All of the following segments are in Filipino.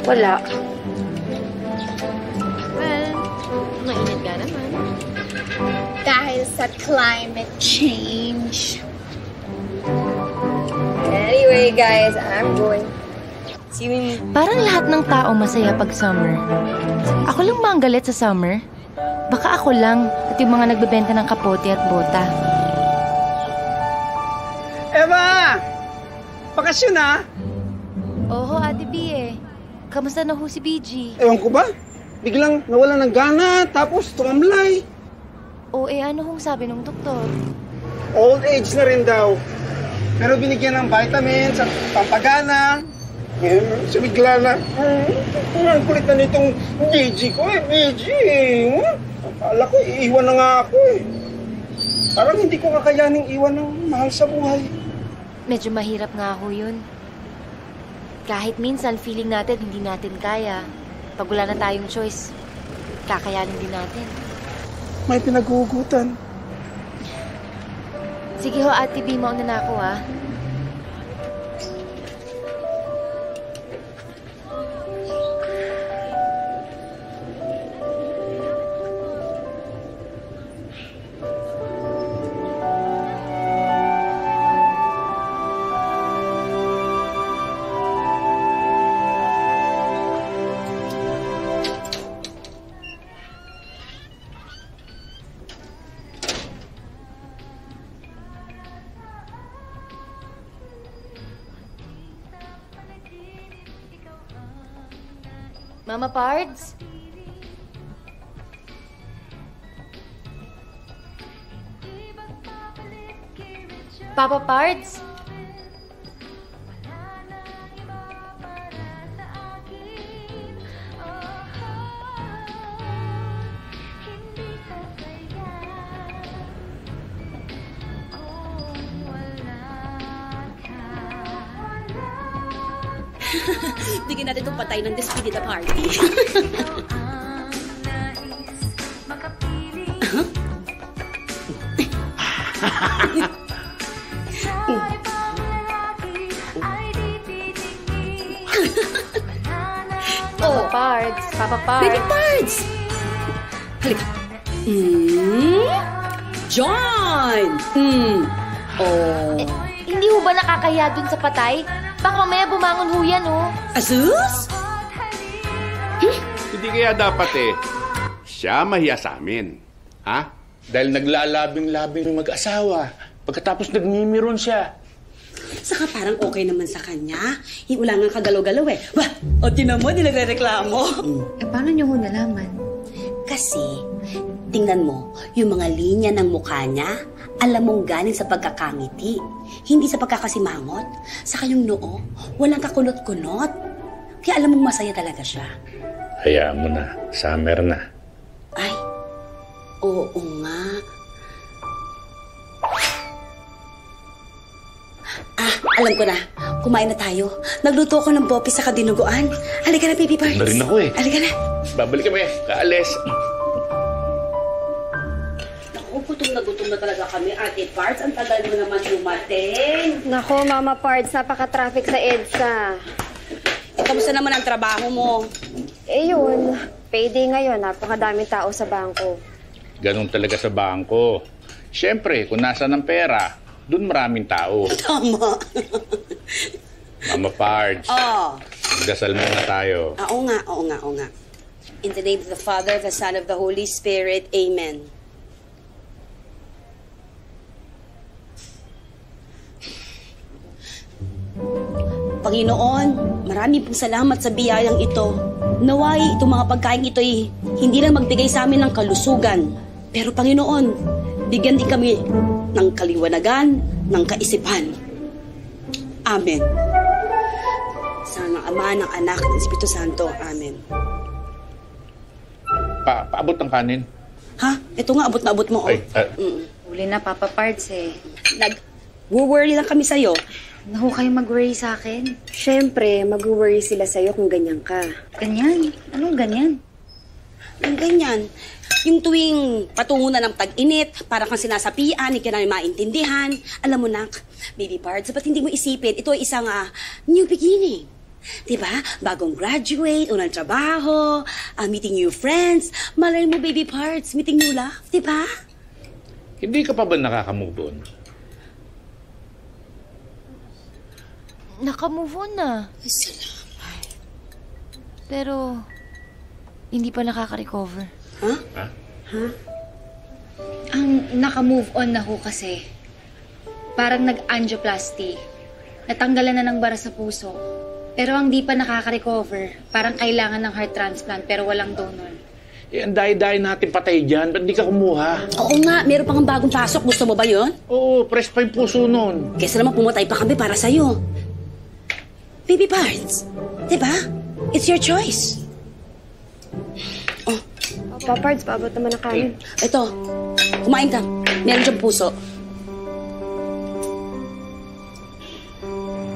Wala. Well, mainit ka naman. Dahil sa climate change. Anyway, guys, I'm going. See you in... Parang lahat ng tao masaya pag summer. Ako lang ba ang galit sa summer? Baka ako lang at yung mga nagbebenta ng kapote at bota. Eva! Bakasyon na? Oho, Ate B eh. Kamusta na ho si BG? Ewan ko ba? Biglang nawala ng gana, tapos tumamlay. O ano hong sabi ng doktor? Old age na rin daw. Pero binigyan ng vitamins at pampagana. Ngayon, sumigla na. Ang kulit na nitong BG ko eh, BG. Akala ko, iiwan na nga ako eh. Parang hindi ko kakayaning iwan ng mahal sa buhay. Medyo mahirap nga ho yun. Kahit minsan feeling natin hindi natin kaya. Pag wala na tayong choice, kakayanin din natin. May pinaghuhugutan. Sige ho, Ate B, mauna na ako ha. Mama Pards? Papa Pards? Bigyan natin itong patay ng despedida party. Papa Pards. Papa Pards. Baby Pards! Halika. John! Hindi ho ba nakakaya dun sa patay? Baka mamaya bumangon ho yan, oh. Asus? Hindi kaya dapat siya mahiya sa amin. Ha? Dahil naglalabing-labing yung mag-asawa. Pagkatapos nagmimiron siya. Saka parang okay naman sa kanya. Wala nga kagalaw-galaw eh. Wah! O tinan mo, di nagre-reklamo. Paano niyo ho nalaman? Kasi, tingnan mo, yung mga linya ng mukha niya, alam mong galing sa pagkakangiti. Hindi sa pagkakasimangot. Saka yung noo, walang kakunot-kunot. Kaya alam mong masaya talaga siya. Hayaan mo na. Summer na. Ay, oo nga. Alam ko na. Kumain na tayo. Nagluto ako ng bopi sa kadinuguan. Halika na, Baby Pards. Na rin ako eh. Halika na. Babalik kami. Kaalis. Gutom na talaga kami, Ate Pards. Ang tagal mo naman dumating. Nako, Mama Pards, napaka-traffic sa EDSA. Kamusta naman ang trabaho mo? Yun. Payday ngayon. Napakadaming tao sa bangko. Ganun talaga sa bangko. Siyempre, kung nasa ng pera, dun maraming tao. Tama. Mama Pards. Magdasal muna tayo. Oo nga. In the name of the Father, the Son, of the Holy Spirit. Amen. Panginoon, marami pong salamat sa biyayang ito. Naway itong mga pagkain ito'y hindi lang magbigay sa amin ng kalusugan. Pero Panginoon, bigyan din kami ng kaliwanagan, ng kaisipan. Amen. Sa ng Ama, ng Anak, ng Espiritu Santo. Amen. Paabot ng kanin. Ha? Ito nga, abot na abot mo. Ay, Huli na, Papa Pards eh. Nag-worry lang kami sa'yo. Naku kayo mag-worry sa akin. Siyempre, mag-worry sila sa'yo kung ganyan ka. Ganyan? Anong ganyan? Ang ganyan. Yung tuwing patungo na ng tag-init, parang kang sinasapian, hindi ka namin maintindihan. Alam mo, nak, Baby Pards, ba't hindi mo isipin, ito ay isang new beginning. Diba? Bagong graduate, unang trabaho, meeting new friends. Malay mo, baby parts, meeting new love. Diba? Hindi ka pa ba nakaka-move on? Naka-move on na. Pero, hindi pa nakaka-recover. Huh? Ha? Ang naka-move on na ho kasi, parang nag-angioplasty. Natanggalan na ng bara sa puso. Pero ang di pa nakaka-recover, parang kailangan ng heart transplant pero walang donor. Eh, ang dahi-dahi natin patay dyan. Ba't di ka kumuha? Oo nga, meron pang bagong pasok. Gusto mo ba yon? Oo, fresh pa yung puso nun. Kesa naman pumatay pa kami para sa'yo. Baby parts, diba? It's your choice. Oh, Papa Pards, paabot naman ang kanin. ito. Kumain ka. Meron dyan puso.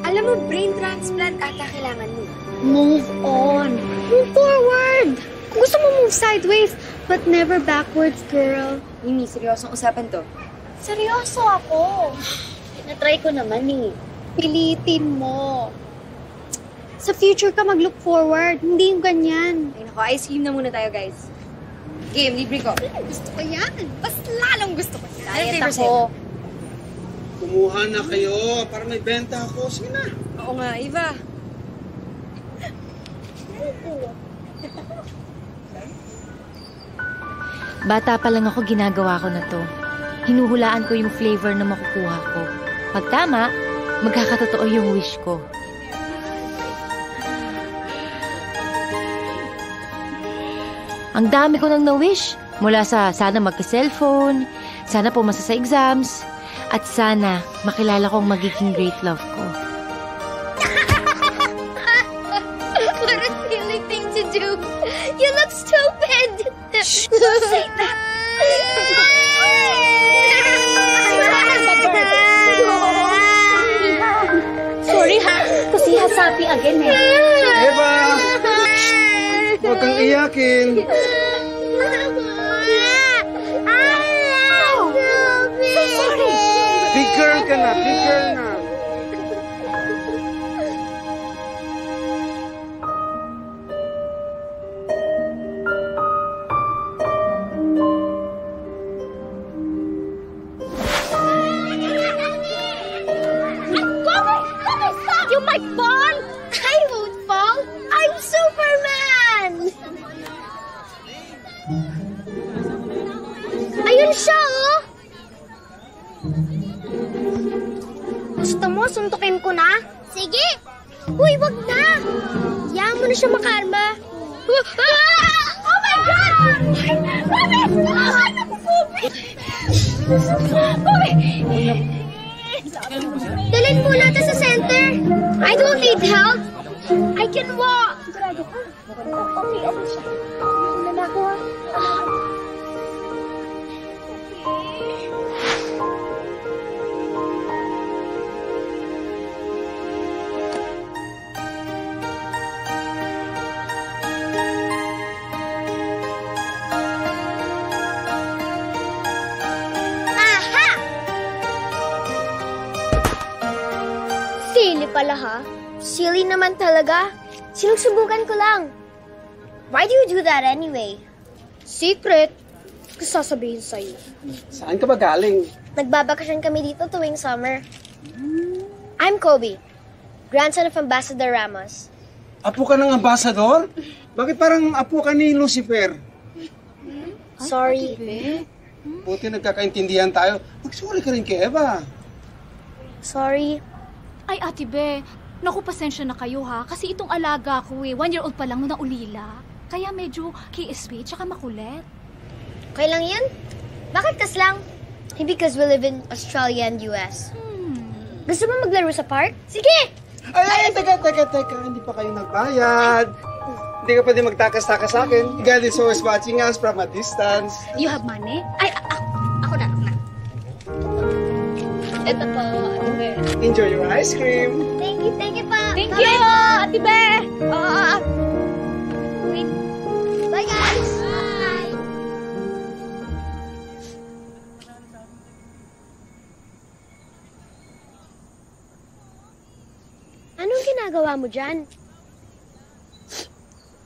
Alam mo, brain transplant ata kailangan mo. Move on. Move forward. Kung gusto mo move sideways, but never backwards, girl. Mimi, seryosong usapan to. Seryoso ako. Natry ko naman eh. Pilitin mo. Sa future ka mag-look forward, hindi yung ganyan. Ay nako, ice cream na muna tayo, guys. Game, libre ko. Gusto ko yan. Mas lalong gusto ko yan. Diet ako. Kumuha na kayo para may benta ako. Sige na. Oo nga, Iva. Bata pa lang ako, ginagawa ko na to. Hinuhulaan ko yung flavor na makukuha ko. Pag tama, magkakatotoo yung wish ko. Ang dami ko nang na-wish. Mula sa sana magka-cellphone, sana pumasa sa exams, at sana makilala ko ang magiging great love ko. What a silly thing to do. You look stupid. Don't say that. Sorry ha, kasi hasapi again eh. Eva! Huwag kang iyakin. Big girl ka na, big girl na. You might fall! I won't fall! I'm Superman! Ayun siya, oh! Gusto mo, suntukin ko na? Sige! Uy, wag na! Hayaan mo na siya makarma. Oh my God! Dalhin mo natin sa center. I don't need help. I can walk. Sigurado ka. Okay siya. Wala na ako, Silly pala ha? Silly naman talaga. Sinusubukan ko lang. Why do you do that anyway? Secret. Kasi sasabihin sa'yo. Saan ka ba galing? Nagbabakasyon kami dito tuwing summer. I'm Kobe, grandson of Ambassador Ramos. Apo ka ng ambasador? Bakit parang apo ka ni Lucifer? Sorry. Buti nagkakaintindihan tayo. Mag-sorry ka rin kay Eva. Sorry. Ay, Ate Be, naku, pasensya na kayo ha. Kasi itong alaga ko 1-year-old pa lang nung naulila. Kaya medyo KSP tsaka makulit. Okay lang yan? Bakit kas lang? Hindi because we live in Australia and US. Gusto mo maglaro sa park? Sige! Ay, teka. Hindi pa kayo nagbayad. Hindi ka pwede magtakas-takas sa akin. God is always watching us from a distance. You have money? Ay, ako na. Ito po, Ate Be. Enjoy your ice cream. Thank you pa. Thank you, Ate Be! Wait. Bye, guys! Bye! Anong ginagawa mo dyan?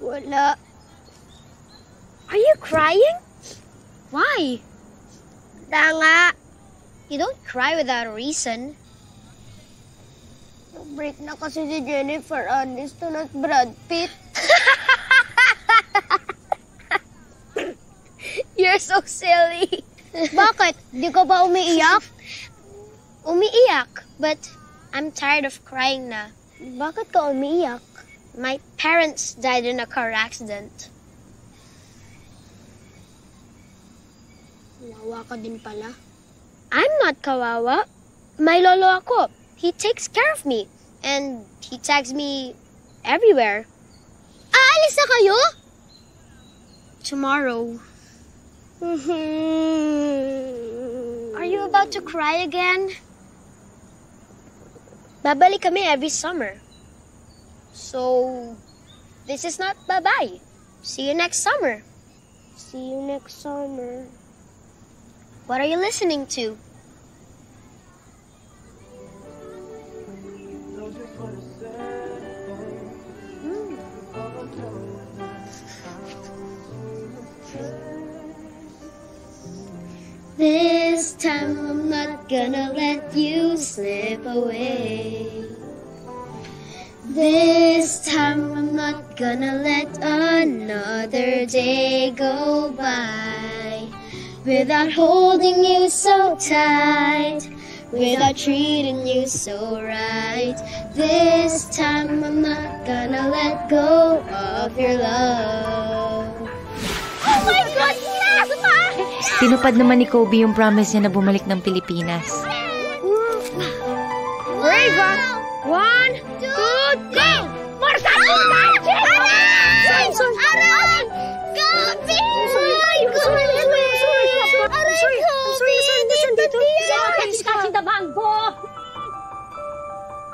Wala. Are you crying? Why? Wala nga. You don't cry without a reason. Break na kasi si Jennifer Aniston at Brad Pitt. You're so silly. Bakit? Di ka ba umiiyak? Umiiyak, but I'm tired of crying na. Bakit ka umiiyak? My parents died in a car accident. Kawawa ka din pala. I'm not kawawa. May lolo ako. He takes care of me. And he tags me everywhere. Aalis na kayo? Tomorrow. Are you about to cry again? Babalik kami every summer. So, this is not bye-bye. See you next summer. See you next summer. What are you listening to? This time I'm not gonna let you slip away. This time I'm not gonna let another day go by without holding you so tight, without treating you so right. This time I'm not gonna let go of your love. Oh my goodness! Tinupad naman ni Kobe yung promise niya na bumalik ng Pilipinas. Brave! 1, 2, go! More Aray! Aray! Kobe!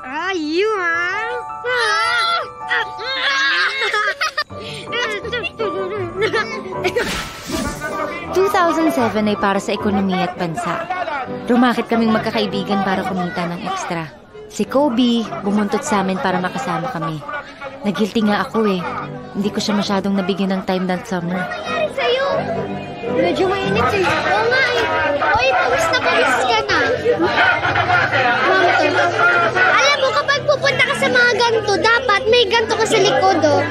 Ah, you are? 2007 ay para sa ekonomiya at bansa. Rumakit kaming magkakaibigan para kumita ng ekstra. Si Kobe, bumuntot sa amin para makasama kami. Nag-guilty nga ako eh. Hindi ko siya masyadong nabigyan ng time that summer. Sa'yo! Medyo mainit eh. Oo nga eh. Oy, pawis ka na. Mama to. Alam mo, kapag pupunta ka sa mga ganto, dapat may ganto ka sa likod, oh.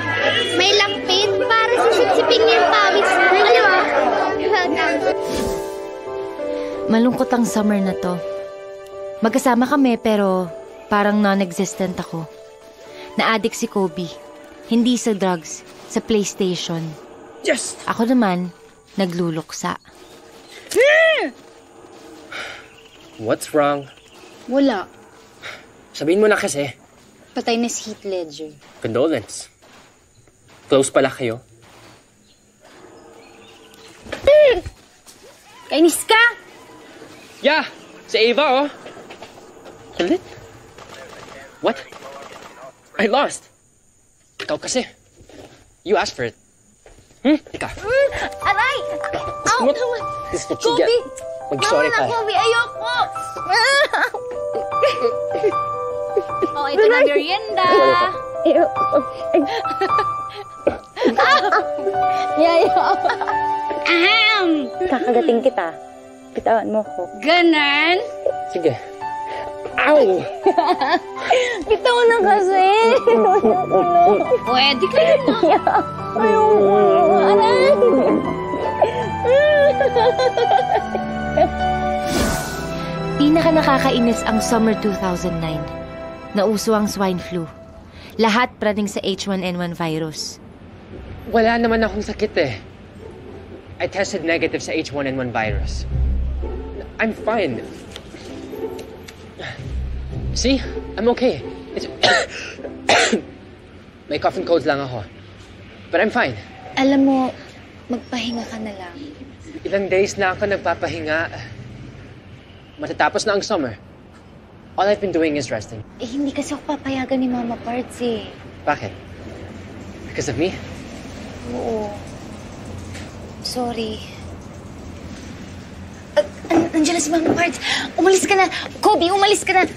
May lampin para sisipsipin niya yung pawis. Alam mo? Malungkot ang summer na to. Magkasama kami pero parang non-existent ako. Na-addict si Kobe. Hindi sa drugs, sa PlayStation. Yes! Ako naman, nagluluksa. What's wrong? Wala. Sabihin mo na kasi. Patay na si Heath Ledger. Condolence. Close pala kayo. Kainis ka! Yeah! Si Ava, oh! Kulit? What? I lost. Ikaw kasi. You asked for it. Ika. Aray! Ow! This is what you get. Mag-sorry ka. Kobe, ayoko! Oh, ito na merienda. Ahem! Kakagating kita. Bitawan mo ko. Ganon? Sige. Ow! Bitawan na kasi. Pwede kayo na. Ayoko. Aray! Pinaka nakakainis ang summer 2009. Nauso ang swine flu. Lahat praning sa H1N1 virus. Wala naman akong sakit eh. I tested negative sa H1N1 virus. I'm fine. See? I'm okay. It's may cough and cold lang ako. But I'm fine. Alam mo, magpahinga ka na lang. Ilang days na ako nagpapahinga. Matatapos na ang summer. All I've been doing is resting. Eh, hindi kasi ako papayagan ni Mama Parts eh. Bakit? Because of me? Oo. Sorry. Nandiyan na si Mama Parts. Umalis ka na. Kobe, umalis ka na.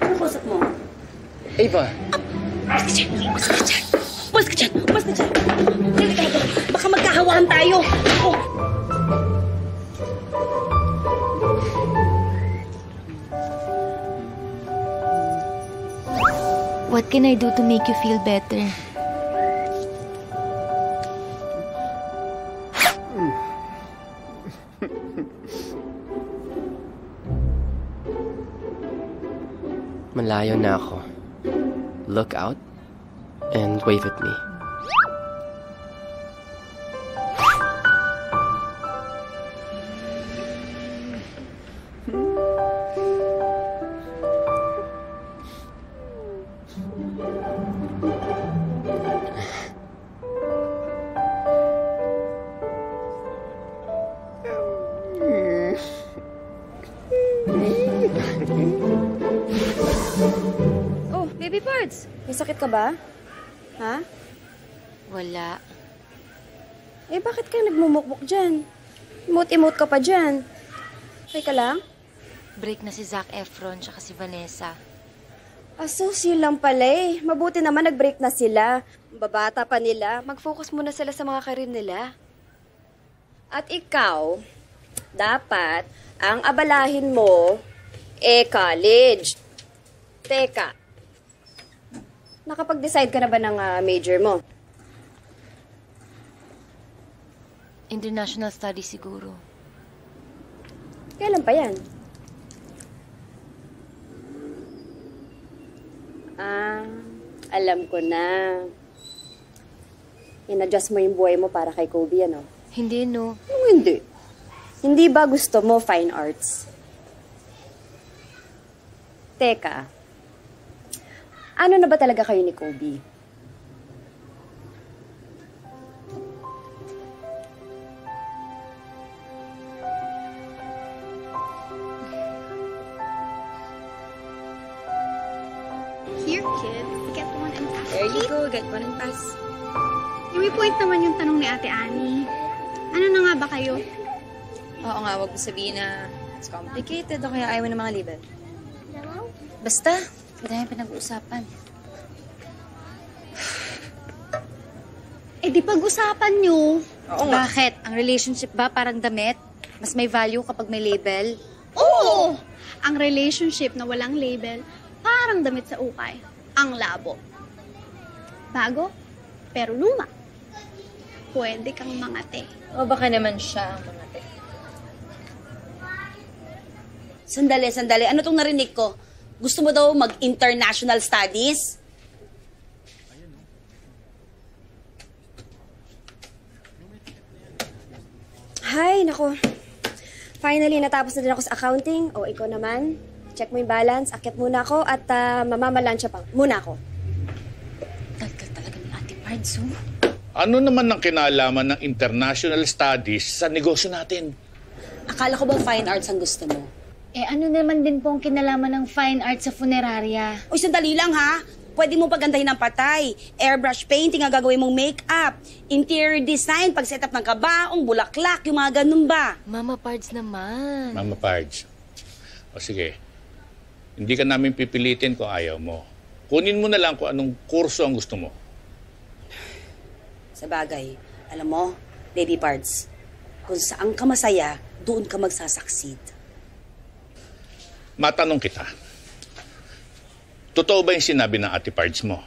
Ano kusap mo? Ava. Umalis ka dyan. Umas ka dyan! Umas ka dyan! Delikado! Baka magkahawakan tayo! Oh. What can I do to make you feel better? Malayo na ako. Look out and wave at me. Oh, baby parts. May sakit ka ba? Ha? Wala. Eh, bakit ka nagmumukmuk dyan? Emote-emote ka pa dyan. Okay ka lang? Break na si Zac Efron tsaka si Vanessa. Associate lang pala eh. Mabuti naman nag-break na sila. Babata pa nila. Mag-focus muna sila sa mga karir nila. At ikaw, dapat ang abalahin mo college. Teka, nakapag-decide ka na ba ng major mo? International Studies siguro. Kailan pa yan? Alam ko na. In-adjust mo yung buhay mo para kay Kobe, ano? Hindi, no. Hindi. Hindi ba gusto mo fine arts? Teka, ano na ba talaga kayo ni Kobe? Here, kids. Get one and pass. There you go, get one and pass. May point naman yung tanong ni Ate Annie. Ano na nga ba kayo? Oo nga, wag mo sabihin na it's complicated o kaya ayaw ng mga label. Basta, madami pinag-uusapan. Eh di pag-usapan nyo. Oo nga. Bakit? Ang relationship ba parang damit? Mas may value kapag may label? Oo! Ang relationship na walang label, parang damit sa ukay. Ang labo. Bago, pero luma. Pwede kang mangate. O baka naman siya ang mga te. Sandali. Ano tong narinig ko? Gusto mo daw mag-international studies? Hay, nako. Finally, natapos na din ako sa accounting. O, ikaw naman. Check mo yung balance. Akyat muna ako at mamamalansya pa. Muna ako. Tagal talaga ni Ate Pards, oh. Ano naman ang kinalaman ng international studies sa negosyo natin? Akala ko ba fine arts ang gusto mo? Eh ano naman din po ang kinalaman ng fine art sa funeraria? Uy, sandali lang ha. Pwede mo pagandahin ng patay. Airbrush painting ang gagawin mong make-up. Interior design, pag-set up ng kabaong, bulaklak, yung mga ganun ba? Mama Pards naman. Mama Pards. O sige, hindi ka namin pipilitin kung ayaw mo. Kunin mo na lang kung anong kurso ang gusto mo. Sa bagay, alam mo, baby parts, kung saan ka masaya, doon ka magsasucceed. Matanong kita. Totoo ba yung sinabi ng Ate Pards mo?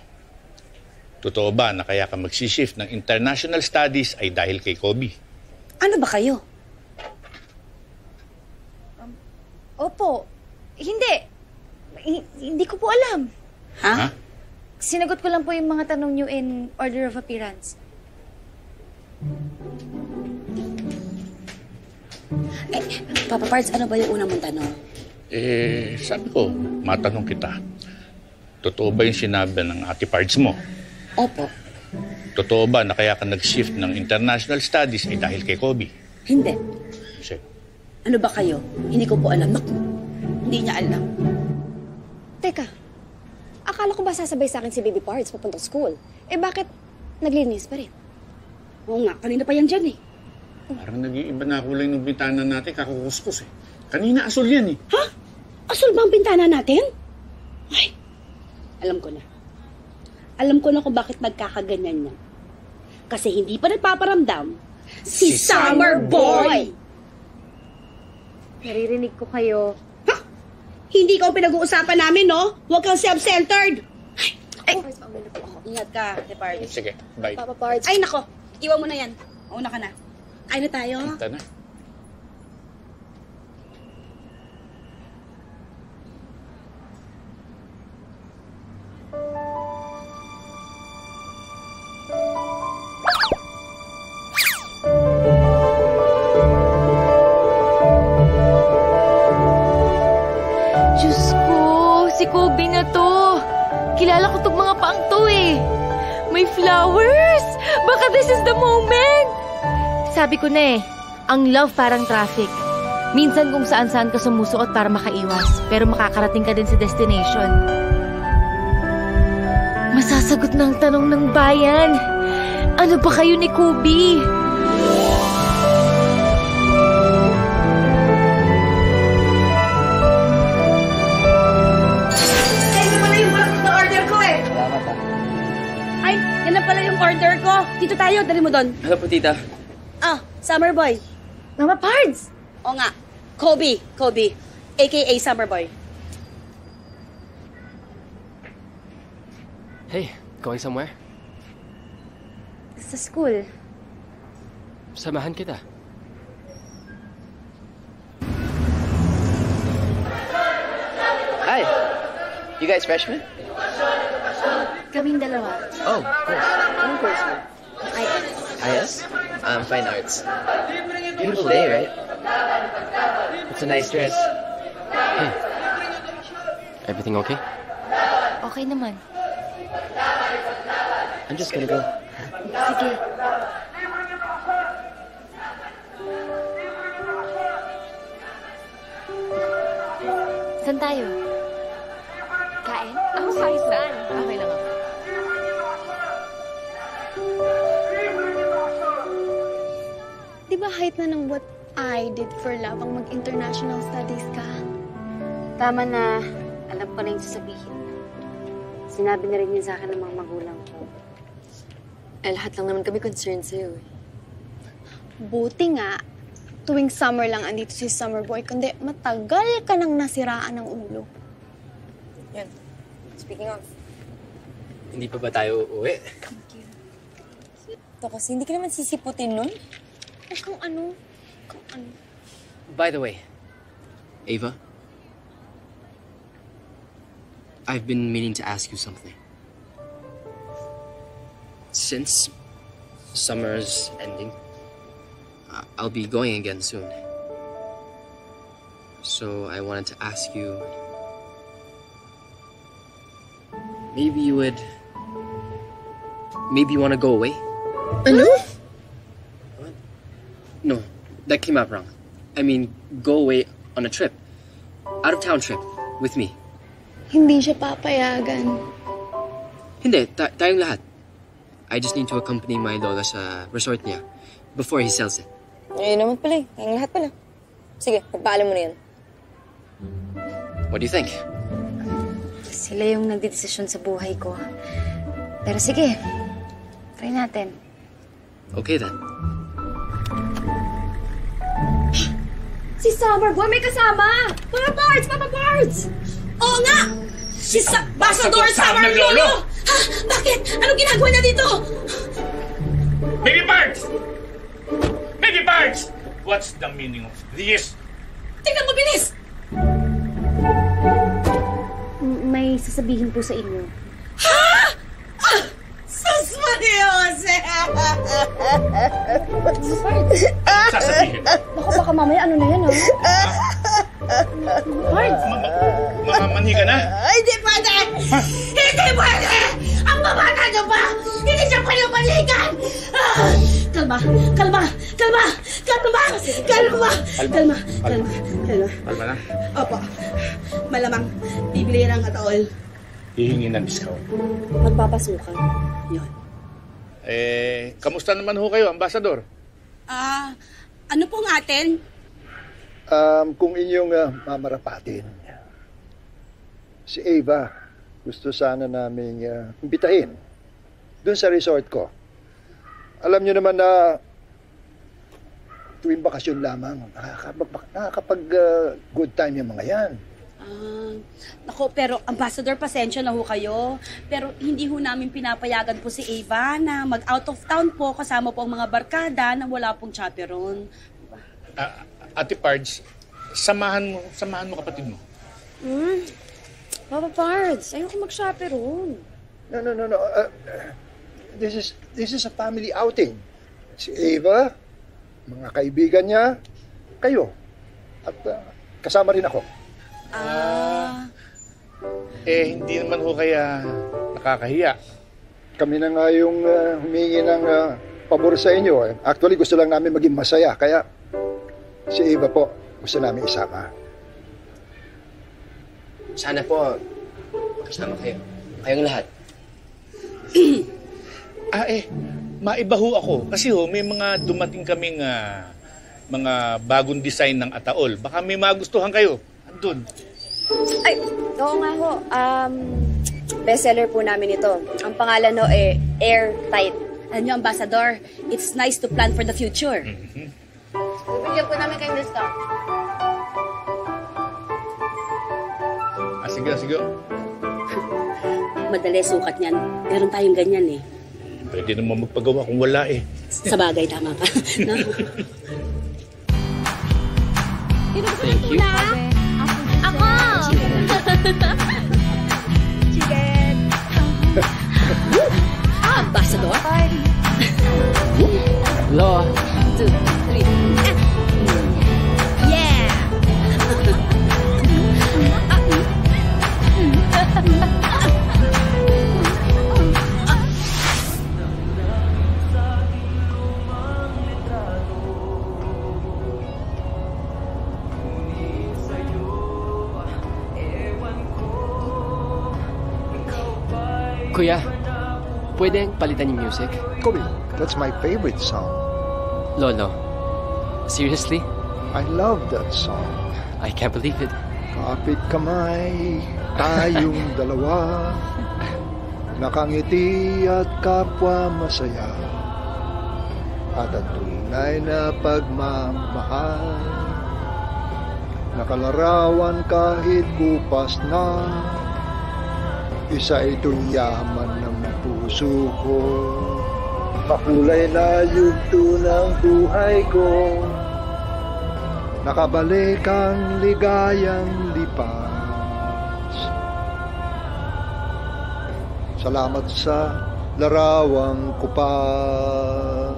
Totoo ba na kaya ka magsishift ng international studies ay dahil kay Kobe? Ano ba kayo? Opo. Hindi. Hindi ko po alam. Ha? Sinagot ko lang po yung mga tanong nyo in order of appearance. Papa Pards, ano ba yung una mong tanong? Sabi ko, matanong kita. Totoo ba yung sinabi ng Ate Pards mo? Opo. Totoo ba na kaya ka nag-shift ng international studies ay dahil kay Kobe? Hindi. Kasi, Ano ba kayo? Hindi ko po alam. Naku, hindi niya alam. Teka, akala ko ba sasabay sa akin si Baby Pards papuntang school? Eh bakit naglinis pa rin? Oo nga, kanina pa yan dyan eh. parang nag-iiba na kulay ng bintana natin, kakukuskus eh. Kanina asul yan eh. Ha? Asul ba ang bintana natin? Ay, alam ko na. Alam ko na kung bakit nagkakaganyan yan. Kasi hindi pa nagpaparamdam si Summer Boy! Naririnig ko kayo. Ha? Hindi ka ang pinag-uusapan namin, no? Huwag kang self-centered! Ay! Ingat ka, Pards. Sige, bye. Papa Pards. Ay, nako! Iwan mo na yan. Mauna ka na. Kain na tayo. Ito na. Diyos ko, si Kobe na to. Kilala ko tong mga paang to eh. May flowers! Baka this is the moment! Sabi ko na eh, ang love parang traffic. Minsan kung saan-saan ka sumusuot para makaiwas, pero makakarating ka din sa destination. Masasagot ng tanong ng bayan. Ano ba kayo ni Kobe? Yan na pala yung order ko. Dito tayo, dali mo doon. Hello po, tita. Ah, Summer Boy. Mama Pards! O nga, Kobe, a.k.a. Summer Boy. Hey, going somewhere? Sa school. Samahan kita. Hi. You guys freshmen? Kaming dalawa. Oh, of course. Anong course mo? IS? Fine arts. Beautiful day, right? It's a nice dress. Hey. Everything okay? Okay naman. I'm just gonna go. Sige. Saan tayo? Kain? Ako kahit saan. Okay lang ako. Di ba height na ng what I did for love ang mag-international studies ka? Tama na. Alam ko na yung sasabihin. Sinabi na rin yun sa akin ng mga magulang ko. Lahat lang naman kami concerned sa'yo eh. Buti nga, tuwing summer lang andito si Summer Boy, kundi matagal ka nang nasiraan ng ulo. Yan. Speaking of. Hindi pa ba tayo uuwi? Ito kasi hindi ka naman sisiputin nun. Kung ano. By the way, Ava, I've been meaning to ask you something. Since summer's ending, I'll be going again soon. So I wanted to ask you, maybe you want to go away? Ano? What? No, that came out wrong. I mean, go away on a trip. Out-of-town trip with me. Hindi siya papayagan. Hindi, tayong lahat. I just need to accompany my lola sa resort niya before he sells it. Ayun naman pala eh. Tayong lahat pala. Sige, pagpaalam mo na yan. What do you think? Sila yung nagdedesisyon sa buhay ko. Pero sige, try natin. Okay then. Si Summer Boy may kasama! Papa Pards! Oo nga! Si Ambassador Summer Lolo! Ha? Bakit? Anong ginagawa niya dito? Baby Pards! Baby Pards! What's the meaning of this? Tingnan mo, bilis! May sasabihin po sa inyo. Ha? Sus Mariose! Sasabihin. Baka mamaya ano na yan, ha? Pards! Mamamanhi ka na? Hindi pwede! Hindi pwede! Ang babata niyo pa! Hindi siya pwede malikan! Kalma! Kalma na. Opo. Malamang bibili ng ataol. Hihingi ng discount. Magpapasukan. Yun. Kamusta naman ho kayo, Ambassador? Ano pong atin? Kung inyong mamarapatin, si Ava, gusto sana naming imbitahin doon sa resort ko. Alam nyo naman na tuwing bakasyon lamang, nakakapag good time yung mga yan. Nako, pero Ambassador, pasensya na ho kayo. Pero hindi ho namin pinapayagan po si Ava na mag-out of town po kasama po ang mga barkada na wala pong chaperon. Ate Pards, samahan mo kapatid mo. Papa Pards, ayoko mag-chaperon. No. This is a family outing. Si Ava, mga kaibigan niya, kayo. At kasama rin ako. Hindi naman ho kaya nakakahiya. Kami na nga yung humingi ng pabor sa inyo. Actually, gusto lang namin maging masaya. Kaya si Ava po, gusto namin isama. Sana po, makasama kayo. Kayong lahat. Maiba ho ako. Kasi may mga dumating kaming mga bagong design ng ataol. Baka may magustuhan kayo. Andun. Ay, oo nga ho. Bestseller po namin ito. Ang pangalan no Airtight. Alam niyo, Ambassador, it's nice to plan for the future. Bibigyan po namin kayong discount. Sige. Madali sukat niyan. Meron tayong ganyan eh. Pwede naman magpagawa kung wala eh. Sa bagay, tama ka. No? Thank you. Ako! Chicken! Ambassador? Hello. 2, 3. Yeah! Kuya, pwedeng palitan yung music? Kobe, that's my favorite song. Lolo, seriously? I love that song. I can't believe it. Kapit kamay, tayong dalawa, nakangiti at kapwa masaya, at ang tunay na pagmamahal, nakalarawan kahit kupas na, isa itong yaman ng puso ko, makulay na yugto ng buhay ko, nakabalik ang ligayang lipas. Salamat sa larawang kupas.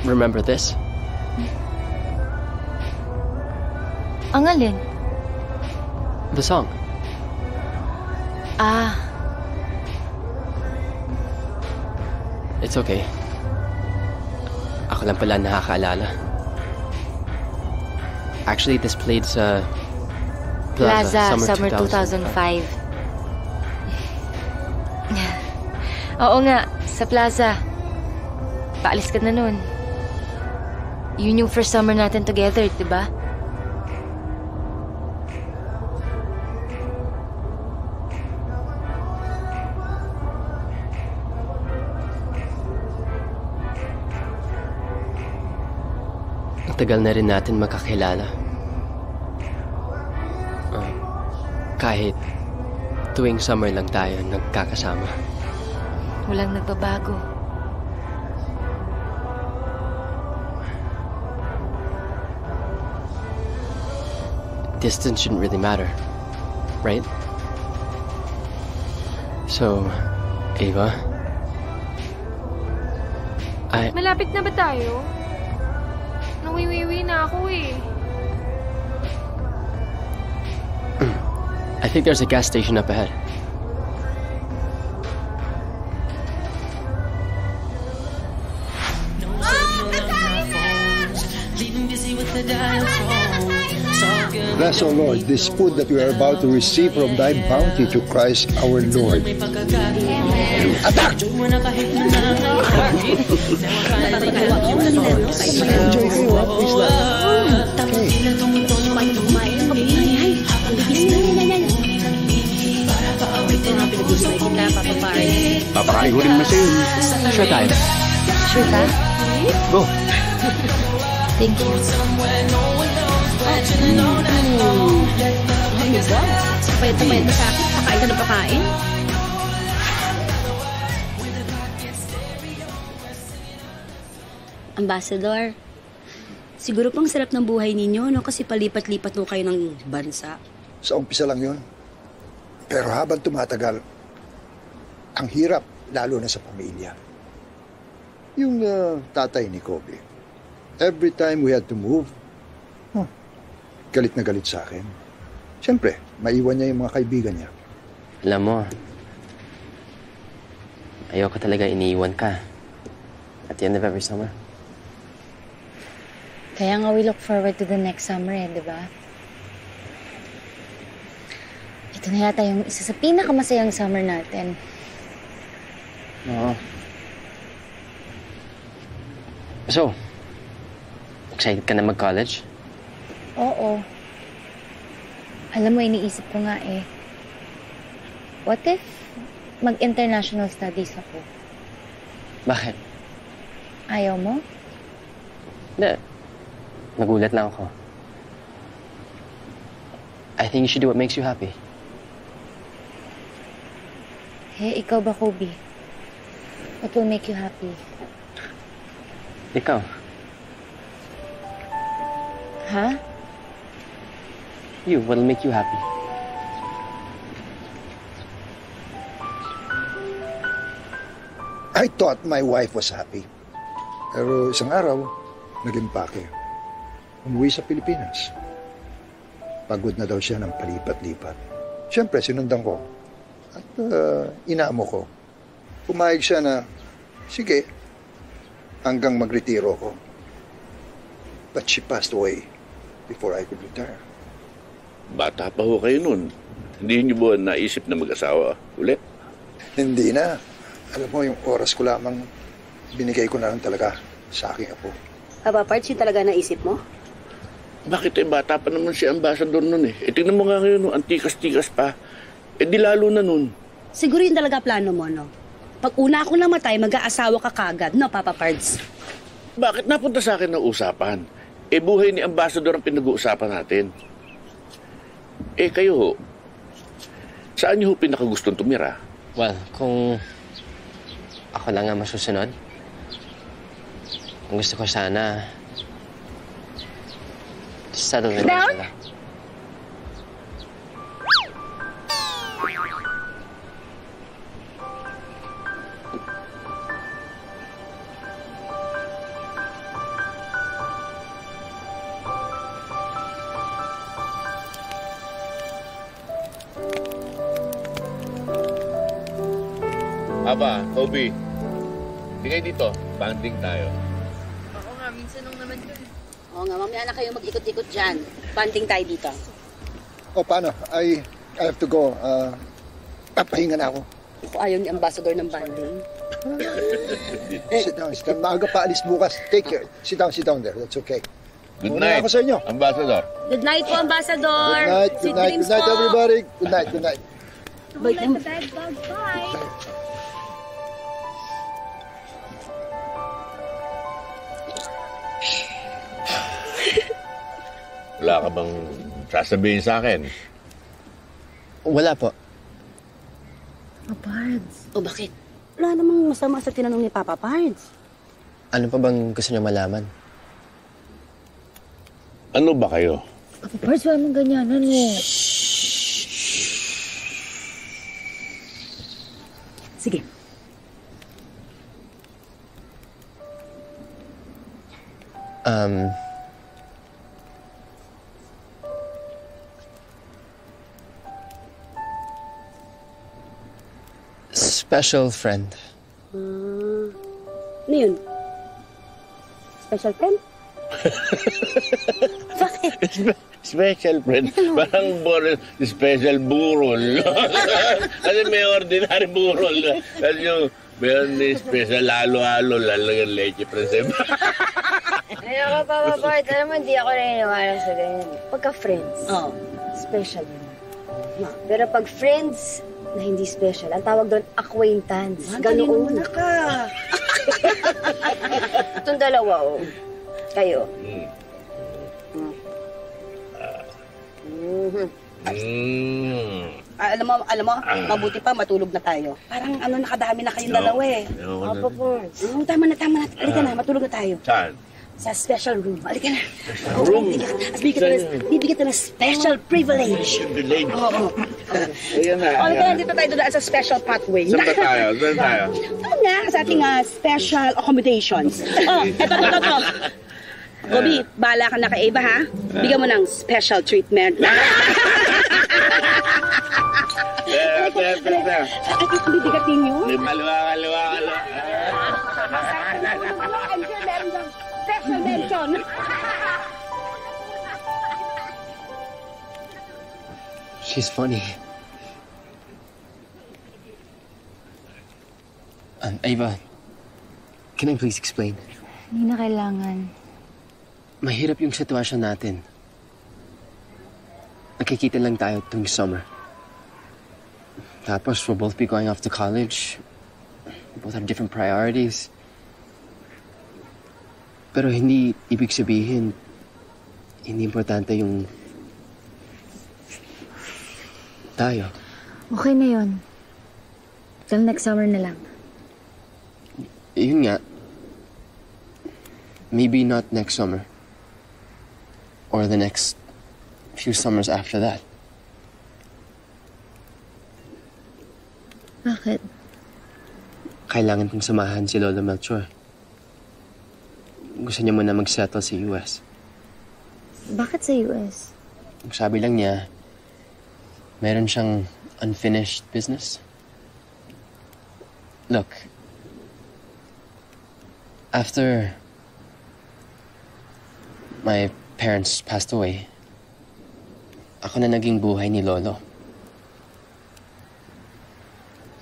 Remember this? Ang alin? The song. It's okay. Ako lang pala nakakaalala. Actually, this played sa Plaza, Summer 2005. Oo nga, sa Plaza. Paalis ka na nun. Yun yung first summer natin together, diba? Ang tagal na rin natin magkakilala. Kahit tuwing summer lang tayo nagkakasama. Walang nagbabago. Distance shouldn't really matter, right? So, Ava, Malapit na ba tayo? Nawiwiwi na ako eh. I think there's a gas station up ahead. us, O Lord, this food that we are about to receive from thy bounty to Christ our Lord. Attack! Enjoy kayo, ha? Please lang. Papakain ko rin mo sa'yo. Sure tayo. Sure ka? Go. Thank you. Payat na sa akin. Pakain ka na pakain. Ambassador, siguro pang sarap ng buhay ninyo, no? Kasi palipat-lipat mo kayo ng bansa. Sa umpisa lang yun. Pero habang tumatagal, ang hirap, lalo na sa pamilya. Yung tatay ni Kobe, every time we had to move, galit na galit sa akin. Siyempre, maiwan niya yung mga kaibigan niya. Alam mo, ayoko talaga iniiwan ka at the end of every summer. Kaya nga we look forward to the next summer di ba? Ito na yata yung isa sa pinakamasayang summer natin. Oo. So, excited ka na mag-college? Oo. Alam mo, iniisip ko nga what if mag-international studies ako? Bakit? Ayaw mo? Hindi. Nagulat lang ako. I think you should do what makes you happy. Ikaw ba, Kobe? What will make you happy? Ikaw? Ha? You, what'll make you happy? I thought my wife was happy. Pero isang araw, naging pake. Umuwi sa Pilipinas. Pagod na daw siya ng palipat-lipat. Siyempre, sinundan ko. At inaamo ko. Pumayag siya na, sige, hanggang magretiro ko. But she passed away before I could retire. Bata pa ho kayo nun. Hindi niyo ba naisip na mag-asawa ulit? Hindi na. Alam mo, yung oras ko lamang, binigay ko na lang talaga sa aking apo. Papa Pards, yun talaga naisip mo? Bakit bata pa naman si Ambassador nun tingnan mo nga ngayon, antikas-tikas pa. Di lalo na nun. Siguro yun talaga plano mo, no? Pag una akong namatay, mag-aasawa ka kagad, no, Papa Pards? Bakit napunta sa akin ng usapan? Buhay ni Ambassador ang pinag-uusapan natin. Kayo ho, saan niyo ho pinakagustong tumira? Well, kung ako lang ang masusunod, ang gusto ko sana, settle in sila. Aba, Kobe, hindi kayo dito. Banding tayo. Ako nga, minsan nung naman yun. Oo nga, mamaya na kayo mag-ikot-ikot dyan. Banding tayo dito. O, paano? I have to go. Papahinga na ako. Ako ayaw ni Ambassador ng banding. Sit down. Maaga pa alis bukas. Take care. Sit down there. That's okay. Good Muna night, ako sa inyo. Ambassador. Good night po, Ambassador. Good night, everybody. Good night. Don't let the bad bugs bite. Wala ka bang sasabihin sa akin? Wala po. Papa Pards. O bakit? Wala namang masama sa tinanong ni Papa Pards. Ano pa bang gusto niyo malaman? Ano ba kayo? Papa Pards, wala mong ganyanan Sige. Special friend. Ano yun? Special friend? Bakit? Special friend. Parang special burol. Kasi may ordinary burol. Kasi yung meron din special halo-halo, lalagyan leche, present. Ayoko pa, Bart. Alam mo, hindi ako naniniwala sa ganyan. Pagka-friends, special yun. Pero pag friends na hindi special, ang tawag doon, acquaintance. Ganoon. ka. Itong dalawa, oh. Kayo. Alam mo, mabuti pa, matulog na tayo. Parang nakadami na kayong dalawa eh. Opo po. Tama na. Halika na, matulog na tayo. Saan? Sa special room. Halika na. Room? Bibigyan kita ng special privilege. Oo. Ayan na. Halika na, dito tayo doon sa special pathway. Saan ba tayo? Saan tayo? Ano nga, sa ating special accommodations. Eto. Gobi, bahala ka na kay Eva, ha? Bigyan mo ng special treatment. Bibigatin niyo? Kaliwa. Special mention. She's funny. Ava, can I please explain? Hindi na kailangan. Mahirap yung sitwasyon natin. Nakikita lang tayo tuwing summer. Tapos we'll both be going off to college. We both have different priorities. Pero hindi ibig sabihin, hindi importante yung tayo. Okay na yun. Till next summer na lang. Yun nga. Maybe not next summer. Or the next few summers after that. Bakit? Kailangan kong samahan si Lolo Melchor. Gusto niya muna mag-settle sa US. Bakit sa US? Sabi lang niya, meron siyang unfinished business. Look, after my parents passed away, ako na naging buhay ni Lolo.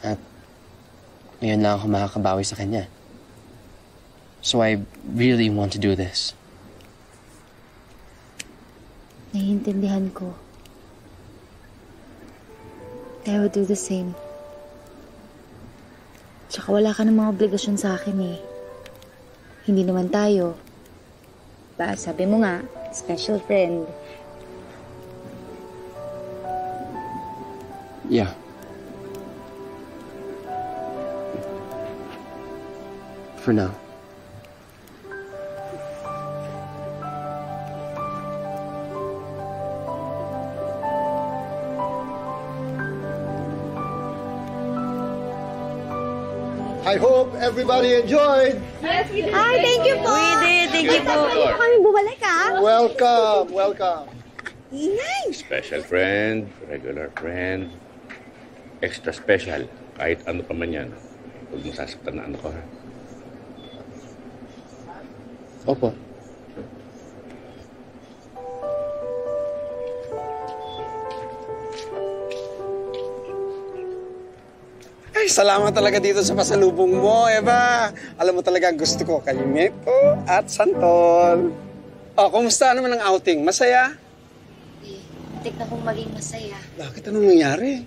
At ngayon lang ako makakabawi sa kanya. So I really want to do this. Naiintindihan ko. I would do the same. Tsaka wala ka ng mga obligasyon sa akin eh. Hindi naman tayo. Sabi mo nga, special friend. Yeah. For now. I hope everybody enjoyed. Hi, thank you po. We did. Thank you po. Hindi kami bumalik, ha? Welcome. Nice. Special friend, regular friend, extra special. Kahit ano pa man yan. Huwag mo sasaktan na ano ko, ha? Opo. Ay, salamat talaga dito sa pasalubong mo, Eva. Alam mo talaga gusto ko kay Meko at Santol. Oh, kumusta naman ang outing? Masaya? Muntik na kong maging masaya. Bakit? Anong nangyari?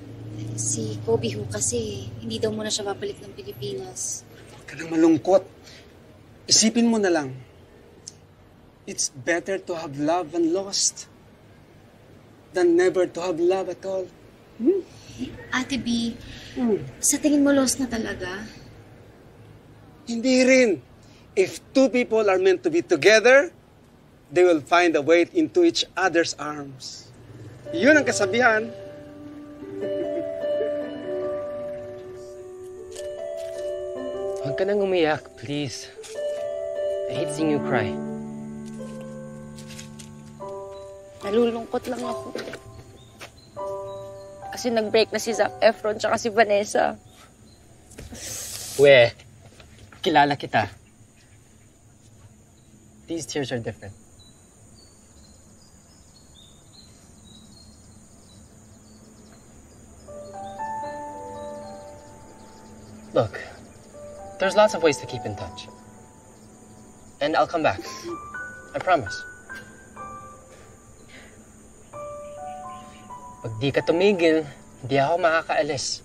Si Kobe ho kasi, hindi daw muna siya babalik ng Pilipinas. Huwag ka nang malungkot. Isipin mo na lang. It's better to have love and lost than never to have love at all. Ate B, sa tingin mo lost na talaga? Hindi rin. If two people are meant to be together, they will find a way into each other's arms. Yun ang kasabihan. Huwag ka nang umiyak, please. I hate seeing you cry. Nalulungkot lang ako. Kasi nag-break na si Zac Efron tsaka si Vanessa. We, kilala kita. These tears are different. Look, there's lots of ways to keep in touch. And I'll come back. I promise. Pag di ka tumigil, hindi ako makakaalis.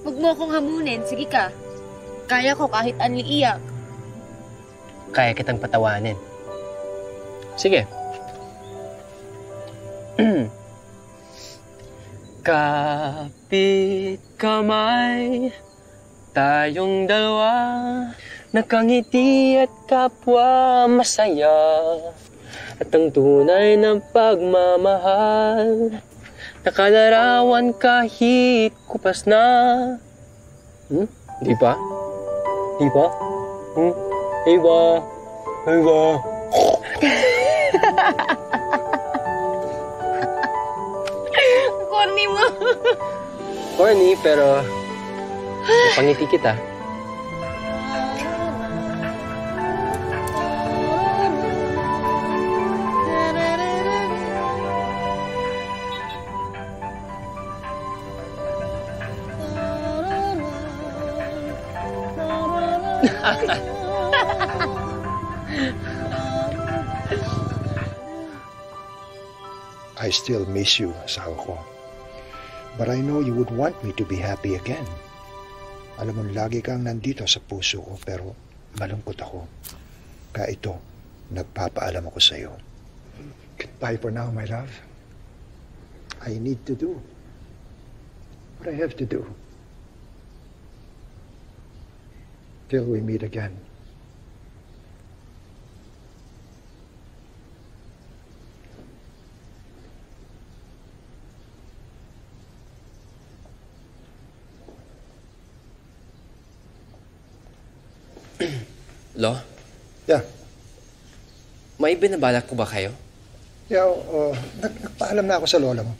Huwag mo akong hamunin. Sige ka. Kaya ko kahit anli iyak. Kaya kitang patawanin. Sige. Kapit kamay, tayong dalawa, nakangiti at kapwa masaya, at ang tunay ng pagmamahal, nakalarawan kahit kupas na. Di ba? Di ba? Di ba? Di ba? Corny mo. Corny, pero pangiti kita. I still miss you, asawa ko. But I know you would want me to be happy again. Alam mo, lagi kang nandito sa puso ko, pero malungkot ako. Kaya ito, nagpapaalam ako sa'yo. Goodbye for now, my love. I need to do what I have to do. Till we meet again. Lo? Yeah. May binabalak ko ba kayo? Yeah, nagpaalam na ako sa lola mo.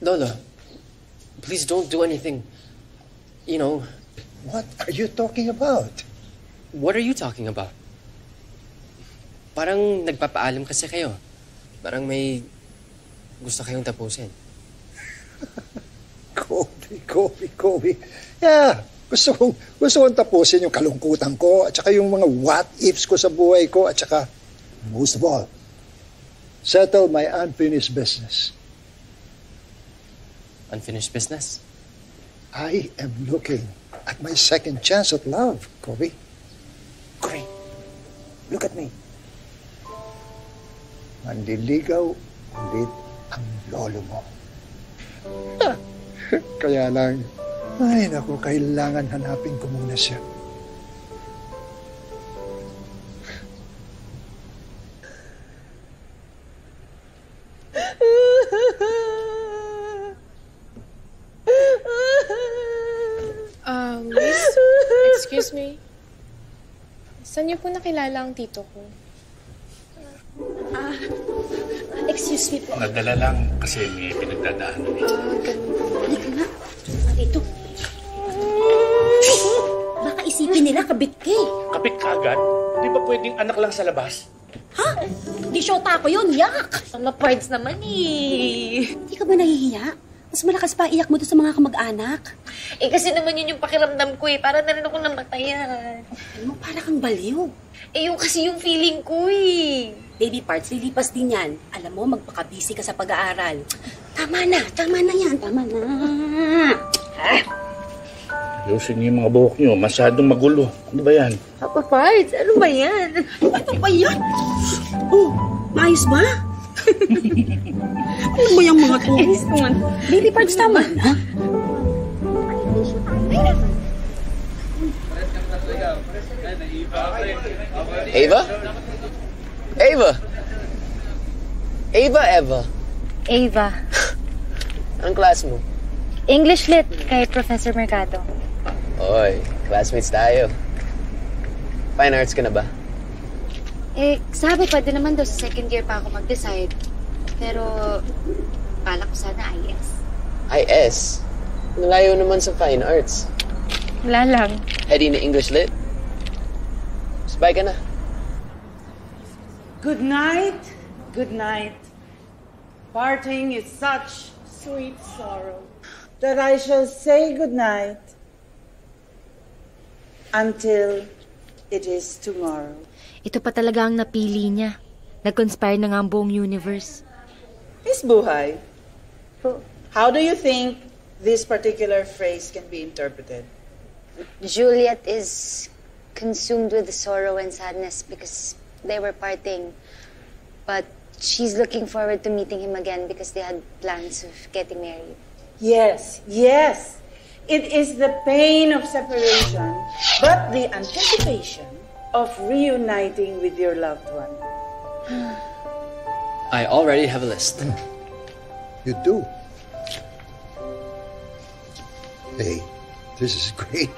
Lolo, please don't do anything. You know... What are you talking about? What are you talking about? Parang nagpapaalam kasi kayo. Parang may gusto kayong tapusin. Kobe. Yeah. Gusto kong tapusin yung kalungkutan ko at saka yung mga what-ifs ko sa buhay ko at saka, most of all, settle my unfinished business. Unfinished business? I am looking at my second chance at love, Kobe. Kobe, look at me. Manliligaw ulit ang lolo mo. Kaya lang, ay, naku, kailangan hanapin ko muna siya. Miss, excuse me. Saan niyo po nakilala ang tito ko? Excuse me po. Nadala lang kasi may pinagdadaanan eh. Halika nga. Dito. Baka isipin nila kabit ka eh. Kapit ka agad? Di ba pwedeng anak lang sa labas? Ha? Di syota ko yun, yak! Mga parts naman eh. Hindi ka ba nahihiya? Mas malakas pa iyak mo doon sa mga kamag-anak. Eh kasi naman yun yung pakiramdam ko eh. Para na rin ako namatayan. Alam mo, para kang baliw. Eh yung kasi yung feeling ko eh. Baby parts, lilipas din yan. Alam mo, magpaka-busy ka sa pag-aaral. Tama na yan. Tama na. Ayusin niyo yung mga buhok niyo. Masyadong magulo. Ano ba yan? Papa Parts, ano ba yan? Ano ba yan? Oh, maayos ba? Ano ba yung mga to? Baby Parts, tama na. Ava? Ava. Anong class mo? English Lit kay Professor Mercado. Oy, classmates tayo. Fine arts ka na ba? Eh, sabi pwede naman daw sa second year pa ako mag-decide. Pero, balak ko sana IS. IS? Malayo naman sa fine arts. Wala lang. Heading na English Lit? Sabay ka na. Good night. Good night. Parting is such sweet sorrow. that I shall say goodnight until it is tomorrow. Ito pa talaga ang napili niya. Nag-conspire na nga ang buong universe. Miss Buhay, how do you think this particular phrase can be interpreted? Juliet is consumed with sorrow and sadness because they were parting. But she's looking forward to meeting him again because they had plans of getting married. Yes, yes. It is the pain of separation, but the anticipation of reuniting with your loved one. I already have a list. You do? Hey, this is great.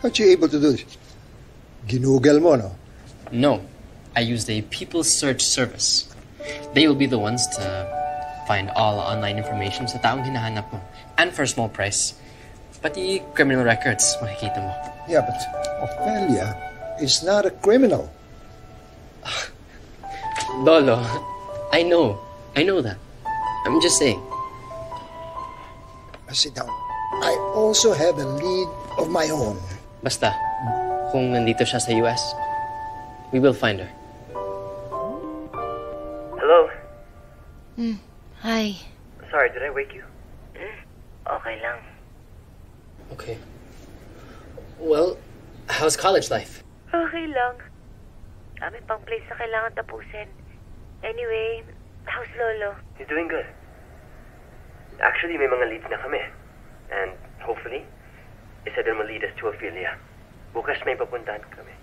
How'd you able to do this? Ginugel mo, no? No. I used a people search service. They will be the ones to find all online information sa taong hinahanap mo. And for a small price. Pati criminal records, makikita mo. Yeah, but Ophelia is not a criminal. Lolo, I know that. I'm just saying. Sit down. I also have a lead of my own. Basta, kung nandito siya sa US, we will find her. Hello? Hi. Sorry, did I wake you? Okay lang. Okay. Well, how's college life? Okay lang. Dami pang place na kailangan tapusin. Anyway, how's Lolo? He's doing good. Actually, may mga leads na kami. And hopefully, isa din will lead us to Ophelia. Bukas may papuntahan kami.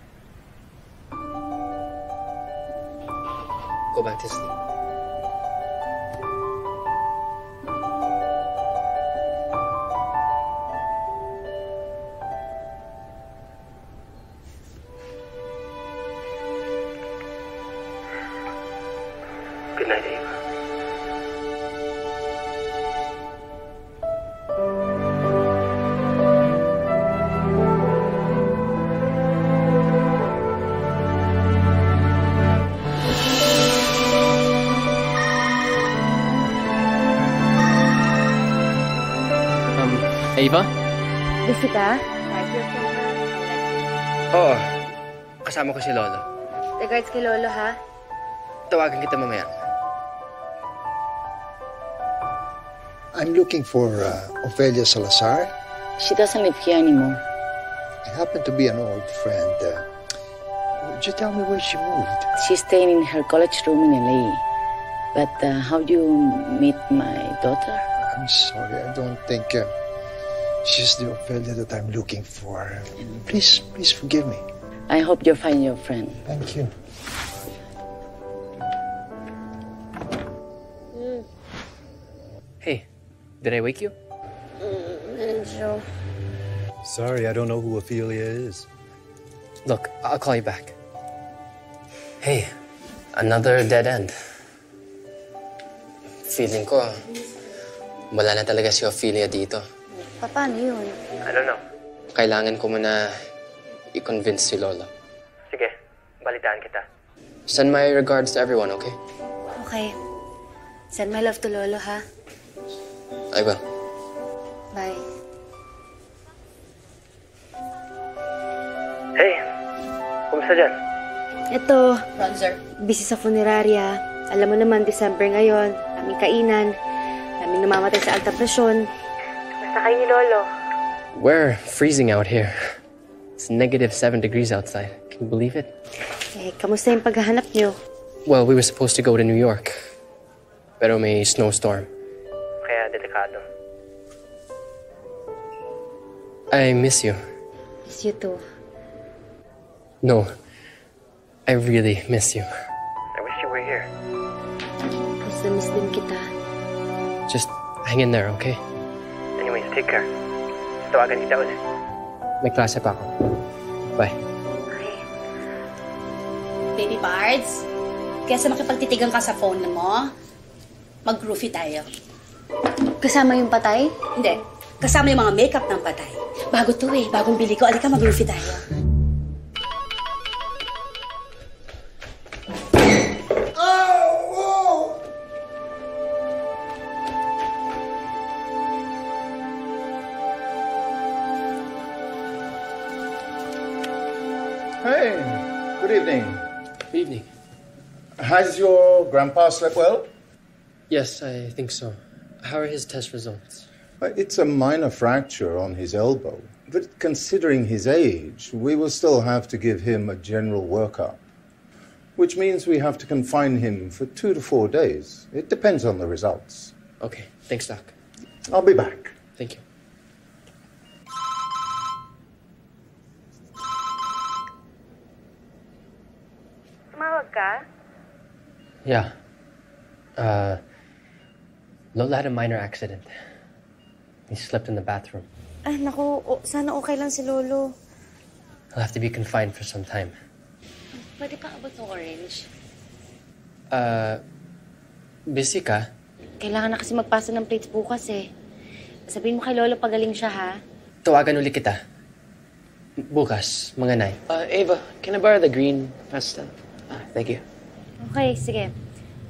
Go back to sleep. Good night, Ava. Ava? Busy ka? Oo. Kasama ko si Lolo. Regards kay Lolo, ha? Tawagan kita mamaya. I'm looking for Ophelia Salazar. She doesn't live here anymore. I happen to be an old friend. Would you tell me where she moved? She's staying in her college room in LA. But how do you meet my daughter? I'm sorry, I don't think she's the Ophelia that I'm looking for. Please forgive me. I hope you'll find your friend. Thank you. Hey, did I wake you? Medyo. Sorry, I don't know who Ophelia is. Look, I'll call you back. Hey, another dead end. Feeling ko, wala na talaga si Ophelia dito. Paano yun? I don't know. Kailangan ko muna i-convince si Lolo. Sige, balitaan kita. Send my regards to everyone, okay? Okay. Send my love to Lolo, ha? I will. Bye. Hey, kumusta dyan? Ito, busy sa funeraria. Alam mo naman, December ngayon. Daming kainan. Daming namamatay sa alta presyon. Basta kayo ni Lolo. We're freezing out here. It's -7 degrees outside. Can you believe it? Eh, kamusta yung paghahanap niyo? Well, we were supposed to go to New York. Pero may snowstorm. Kaya delikado. I miss you. Miss you too. No, I really miss you. I wish you were here. Miss na miss din kita. Just hang in there, okay? Anyways, take care. Tawagan kita ulit. May klase pa ako. Bye. Baby Bards, kesa makipagtitigan ka sa phone mo, mag-groovy tayo. Kasama yung patay? Hindi. Kasama yung mga makeup ng patay. Bago to eh. Bagong bili ko. Alika, mag-groovy tayo. Good evening. Good evening. Has your grandpa slept well? Yes, I think so. How are his test results? It's a minor fracture on his elbow, but considering his age, we will still have to give him a general workup, which means we have to confine him for 2 to 4 days. It depends on the results. Okay, thanks, Doc. I'll be back. Thank you. Tumawag ka? Yeah. Lola had a minor accident. He slept in the bathroom. Ay, naku. Sana okay lang si Lolo. He'll have to be confined for some time. Pwede pa abot ng orange? Busy ka? Kailangan na kasi magpasa ng plates bukas eh. Sabihin mo kay Lolo pagaling siya, ha? Tawagan ulit kita. Bukas, mga 9. Ava, can I borrow the green pasta? Thank you. Okay, sige.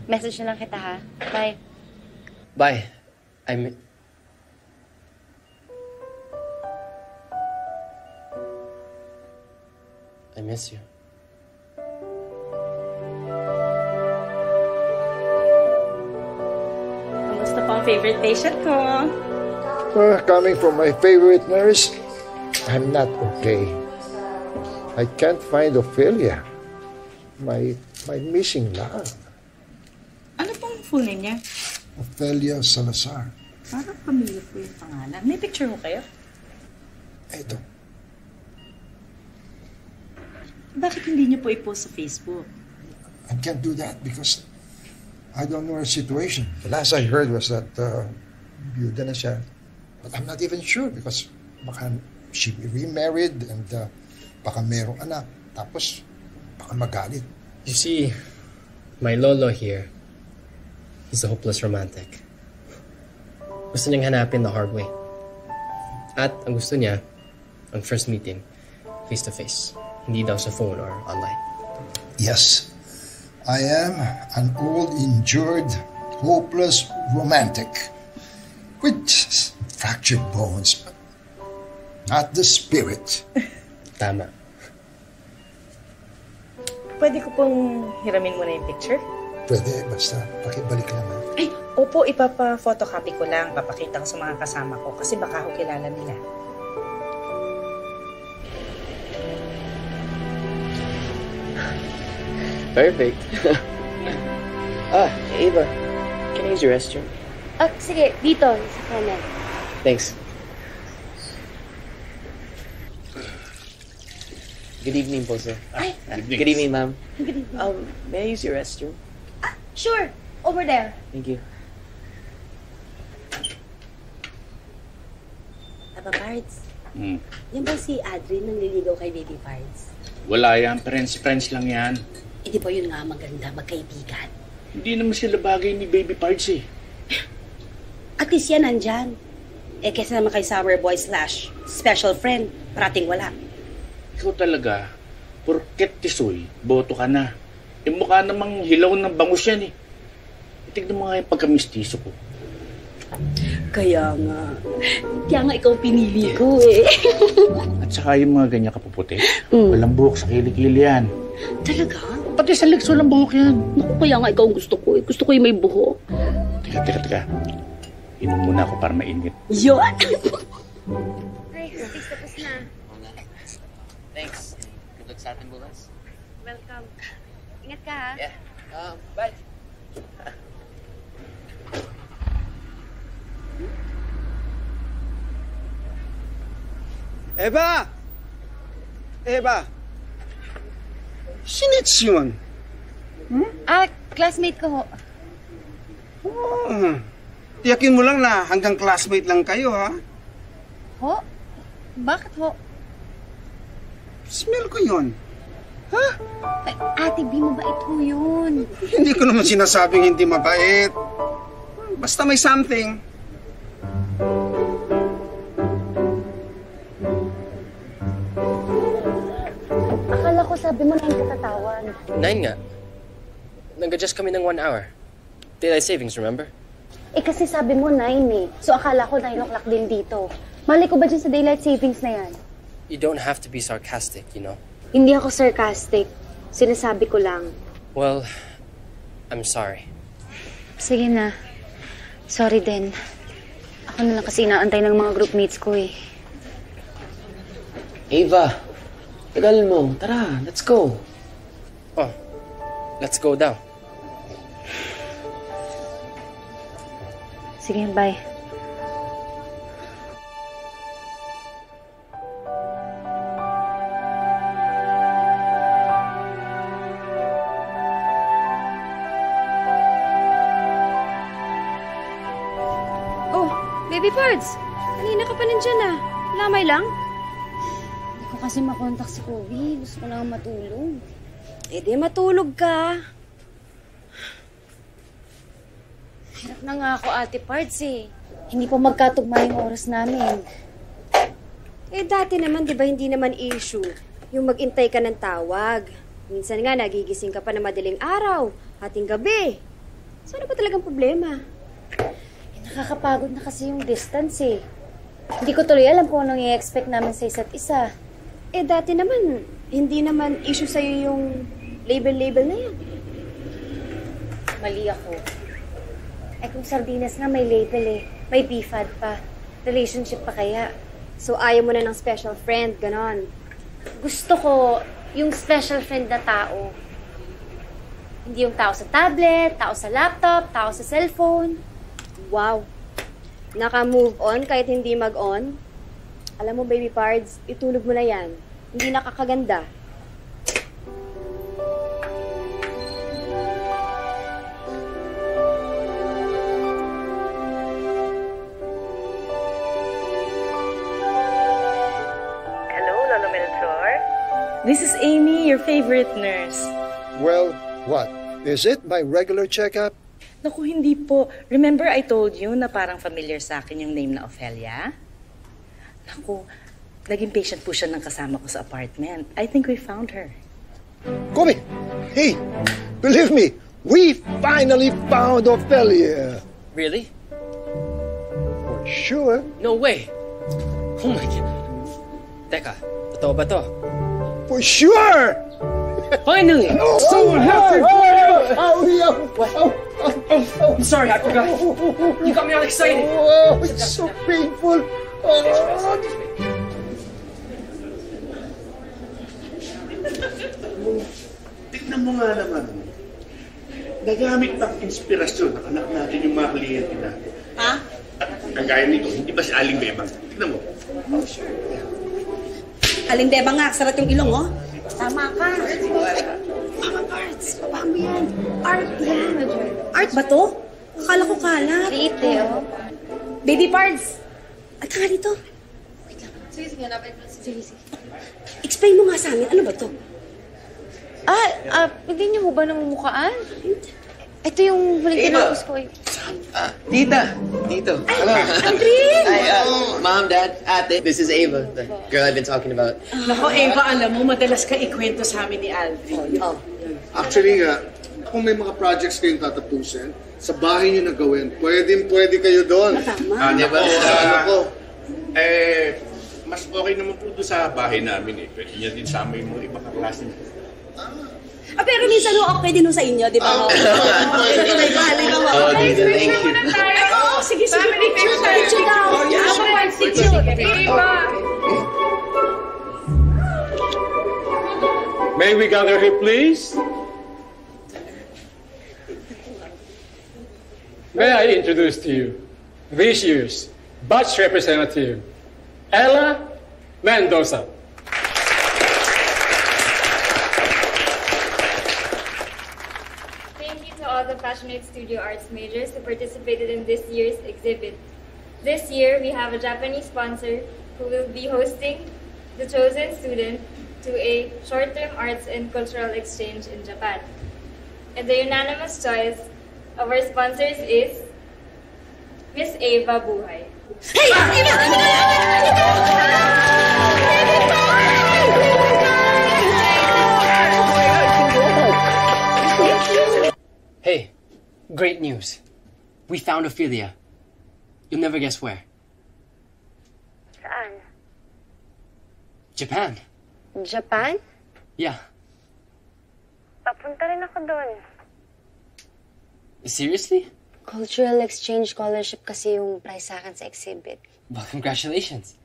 Message na lang kita, ha? Bye. Bye. I miss you. Kamusta po ang favorite patient ko? Coming from my favorite nurse, I'm not okay. I can't find Ophelia. My missing love. Ano pong full name niya? Ophelia Salazar. Parang pamilya po yung pangalan. May picture mo kayo? Ito. Bakit hindi niyo po i-post sa Facebook? I can't do that because I don't know her situation. The last I heard was that byuda na siya. But I'm not even sure because baka she remarried and baka merong anak. Tapos baka magalit. You see, my lolo here, he's a hopeless romantic. Gusto niyang hanapin the hard way. At ang gusto niya, ang first meeting, face-to-face. Hindi daw sa phone or online. Yes, I am an old, injured, hopeless romantic with fractured bones, but not the spirit. Tama. Pwede ko pong hiramin muna yung picture? Pwede, basta pakibalik naman. Ay, opo, ipapa-photocopy ko lang. Papakita ko sa mga kasama ko kasi baka ako kilala nila. Perfect. Ava, can I use your restroom? Sige, dito, sa kanan. Thanks. Good evening po, sir. Ay. Good evening, ma'am. Good evening. May I use your restroom? Sure, over there. Thank you. Aba, Pards. Yan ba si Adrian nang liligaw kay Baby Pards? Wala yan. Friends lang yan. Di ba yun nga maganda, magkaibigan? Hindi naman sila bagay ni Baby Pards eh. At least yan nandyan. Kesa naman kay Sour Boy / special friend, parating wala. Ikaw talaga, porket tisoy, boto ka na. Mukha namang hilaw ng bangus yan eh. Tignan mo nga yung pagkamistiso ko. Kaya nga ikaw pinili ko eh. At saka yung mga ganyan kapuputi, walang buhok sa kilikili yan. Talaga? Pati sa legs walang buhok yan. Naku, kaya nga ikaw ang gusto ko eh. Gusto ko yung may buhok. Teka. Inom muna ako para mainit. Yun! Ay, tapos na. Thanks. Good luck sa atin bukas. Welcome. Ingat ka, ha? Yeah. Bye. Eva! Eva! Sinits yun? Classmate ko ho. Tiyakin mo lang na hanggang classmate lang kayo, ha? Ho? Bakit ho? Smell ko yun. Ha? Ay, Ate B, mabait ho yun. Hindi ko naman sinasabing hindi mabait. Basta may something. Akala ko sabi mo na yung katatawan. 9 nga. Nag-adjust kami ng 1 hour. Daylight savings, remember? Kasi sabi mo 9 eh. So akala ko 9 o'clock din dito. Mali ko ba dyan sa daylight savings na yan? You don't have to be sarcastic, you know? Hindi ako sarcastic. Sinasabi ko lang. Well, I'm sorry. Sige na. Sorry din. Ako na lang kasi inaantay ng mga groupmates ko eh. Ava, tagal mo. Tara, let's go. Oh, let's go daw. Sige, bye. Baby Pards, kanina ka pa nandyan ah. Lamay lang? Hindi ko kasi makontak si Kobe. Gusto ko lang matulog. Eh di matulog ka. Hirap na nga ako, Ate Pards eh. Hindi pa magkatugma yung oras namin. Eh dati naman, di ba hindi naman issue yung mag-intay ka ng tawag. Minsan nga nagigising ka pa na madaling araw, hating gabi. So ano ba talagang problema? Nakakapagod na kasi yung distance eh. Hindi ko tuloy alam kung anong i-expect namin sa isa't isa. Eh dati naman, hindi naman issue sa'yo yung label-label na yan. Mali ako. Eh kung sardinas nga may label eh. May BFAD pa. Relationship pa kaya. So ayaw mo na ng special friend, ganon. Gusto ko yung special friend na tao. Hindi yung tao sa tablet, tao sa laptop, tao sa cellphone. Wow. Naka-move on kahit hindi mag-on? Alam mo, Baby Pards, itulog mo na yan. Hindi nakakaganda. Hello, Lolo Melchor? This is Amy, your favorite nurse. Well, what? Is it my regular checkup? Naku, hindi po. Remember I told you na parang familiar sa akin yung name na Ophelia? Naku, naging patient po siya ng kasama ko sa apartment. I think we found her. Kobe! Hey! Believe me, we finally found Ophelia! Really? For sure. No way! Oh my God. Teka, totoo ba to? For sure! Finally! So happy for you! I'm sorry, I forgot. You got me all excited. Oh, it's so painful. Tignan mo nga naman. Nagamit ng inspirasyon ng anak natin yung mga kliyente natin. Ha? At kagaya nito, hindi ba si Aling Bebang? Tignan mo. Oh, sure. Aling Bebang nga, sarat yung ilong, oh. Tama ka. Mama Pards, paano yan? Art yan. Art ba to? Akala ko kalat. Liit eh, oh. Baby Pards, at ka nga dito. Sige, sige. Explain mo nga sa amin, ano ba to? Hindi niyo mo ba namumukhaan? Ito yung huling tinapos ko eh. Tita, Tito. Hello. Andrin! Hi, Mom, Dad, Ate. This is Ava, the girl I've been talking about. Naku, Ava, alam mo, madalas ka ikwento sa amin ni Aldrin. Oh. Actually nga, kung may mga projects kayong tatapusin, sa bahay niyo na gawin, pwede kayo doon. Tama. Di ba? Mas okay naman po doon sa bahay namin eh. Pwede niya din sama yung mga ibang kaklase niya. Pero minsan ho, pwede nun sa inyo, di ba? Okay, thank you. Sige, picture daw. May we gather here, please? May I introduce to you this year's batch representative, Ella Mendoza. Thank you to all the passionate studio arts majors who participated in this year's exhibit. This year, we have a Japanese sponsor who will be hosting the chosen student to a short-term arts and cultural exchange in Japan. And the unanimous choice of our sponsors is Miss Ava Buhay. Hey, great news. We found Ophelia. You'll never guess where. Saan? Japan. Japan? Yeah. Papunta rin ako doon. Seriously? Cultural exchange scholarship kasi yung prize sa akin sa exhibit. Well, congratulations.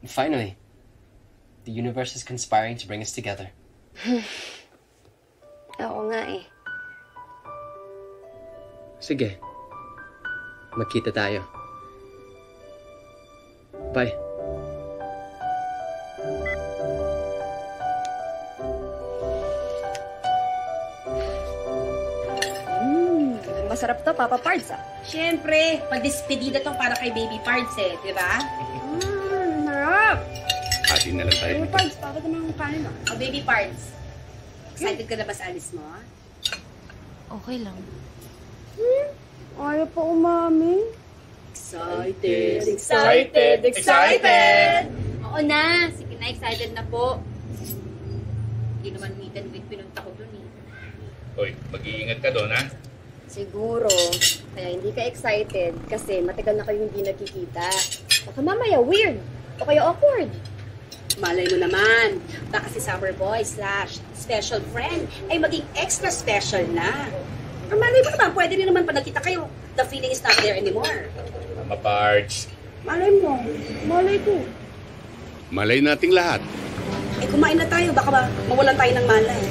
Finally, the universe is conspiring to bring us together. Oo nga eh. Sige. Magkita tayo. Bye. Masarap to, Papa Pards, ah. Siyempre, pag-despedida to para kay Baby Pards, eh. Di ba? Marap! Atin na lang tayo. Baby Pards, Papa naman ang kanin, ah. Oh, Baby Pards. Excited ka na ba sa alis mo, ah? Okay lang. Ayaw pa umamin. Excited, excited, excited! Oo na, sige na, excited na po. Hindi naman meet and greet pinunta ko dun eh. Hoy, mag-iingat ka doon, ha? Siguro, kaya hindi ka excited kasi matagal na kayo hindi nagkikita. Baka mamaya weird o kaya awkward. Malay mo naman, baka si Summer Boy / special friend ay maging extra special na. Or malay mo naman, pwede rin naman pa nagkita kayo. The feeling is not there anymore. Mama Pards. Malay mo, malay ko. Malay nating lahat. Eh kumain na tayo, baka ba mawalan tayo ng malay.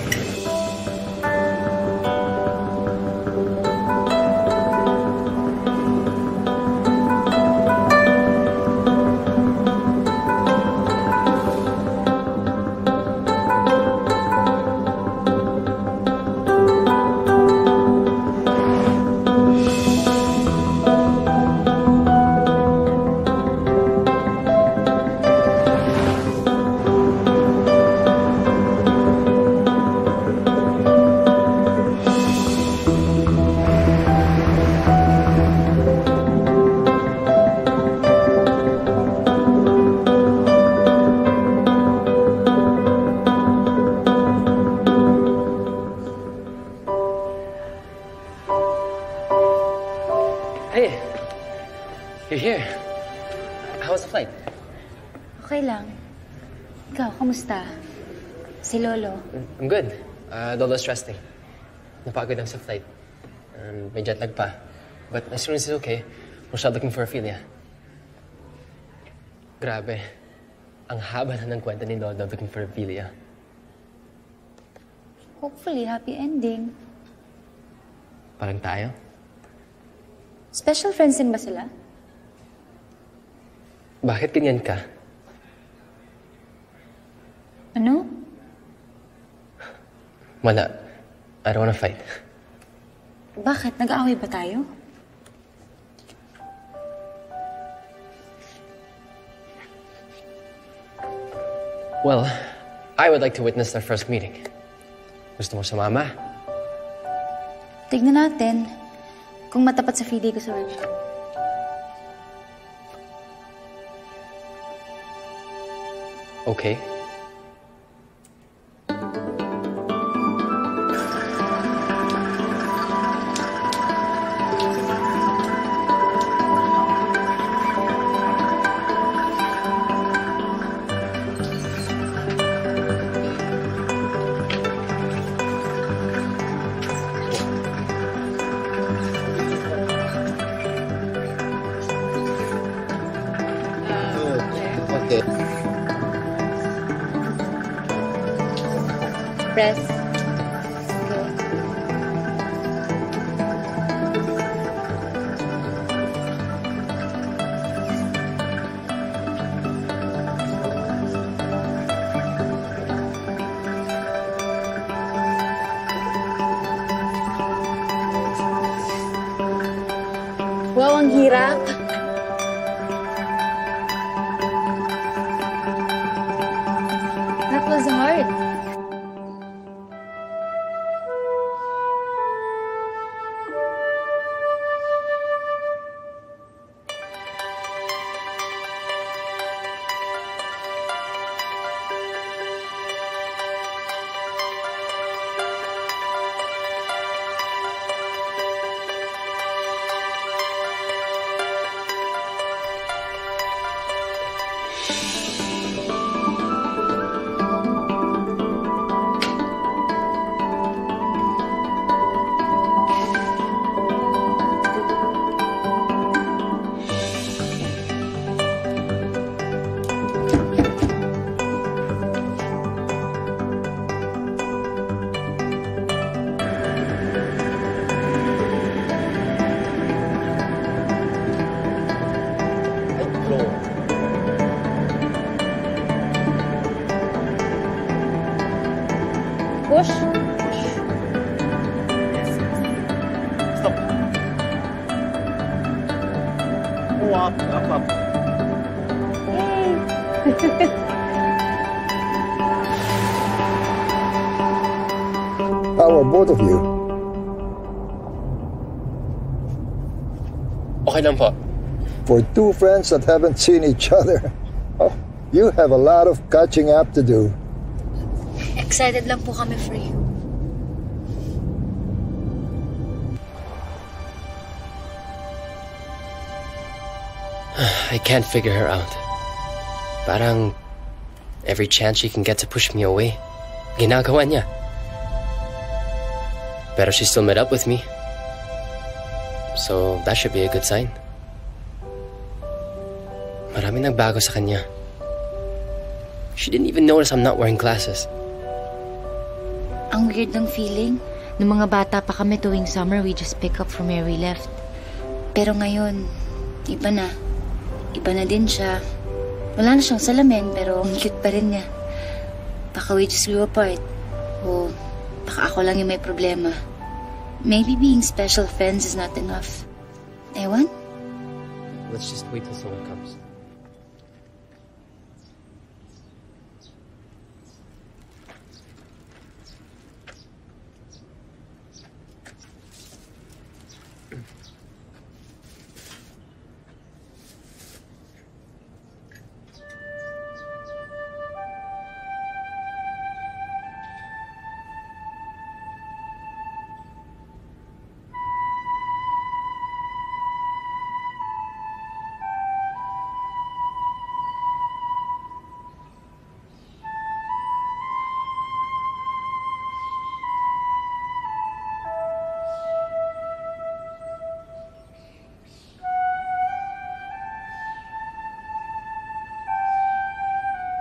Okay lang. Ikaw, kamusta? Si Lolo? I'm good. Lolo's resting. Napagod lang sa flight. May jet lag pa. But as soon as he's okay, we'll start looking for Ophelia. Grabe. Ang haba na ng kwenta ni Lolo looking for Ophelia. Hopefully, happy ending. Parang tayo? Special friends din ba sila? Bakit ganyan ka? Ano? Wala. I don't wanna fight. Bakit? Nag-aaway ba tayo? Well, I would like to witness their first meeting. Gusto mo sumama? Tignan natin kung matapat sa feeling ko sa workshop. Okay. Press. Wow, ang hirap. That was hard. Up. How are both of you? Okay lang po. For two friends that haven't seen each other, you have a lot of catching up to do. Excited lang po kami for you. I can't figure her out. Parang every chance she can get to push me away, ginagawa niya. Pero she still met up with me. So that should be a good sign. Maraming nagbago sa kanya. She didn't even notice I'm not wearing glasses. Ang weird ng feeling. Nung mga bata pa kami tuwing summer, we just pick up from where we left. Pero ngayon, iba na. Iba na din siya. Wala na siyang salamin, pero ang cute pa rin niya. Baka we just grew apart. O baka ako lang yung may problema. Maybe being special friends is not enough. Ewan? Let's just wait till someone comes.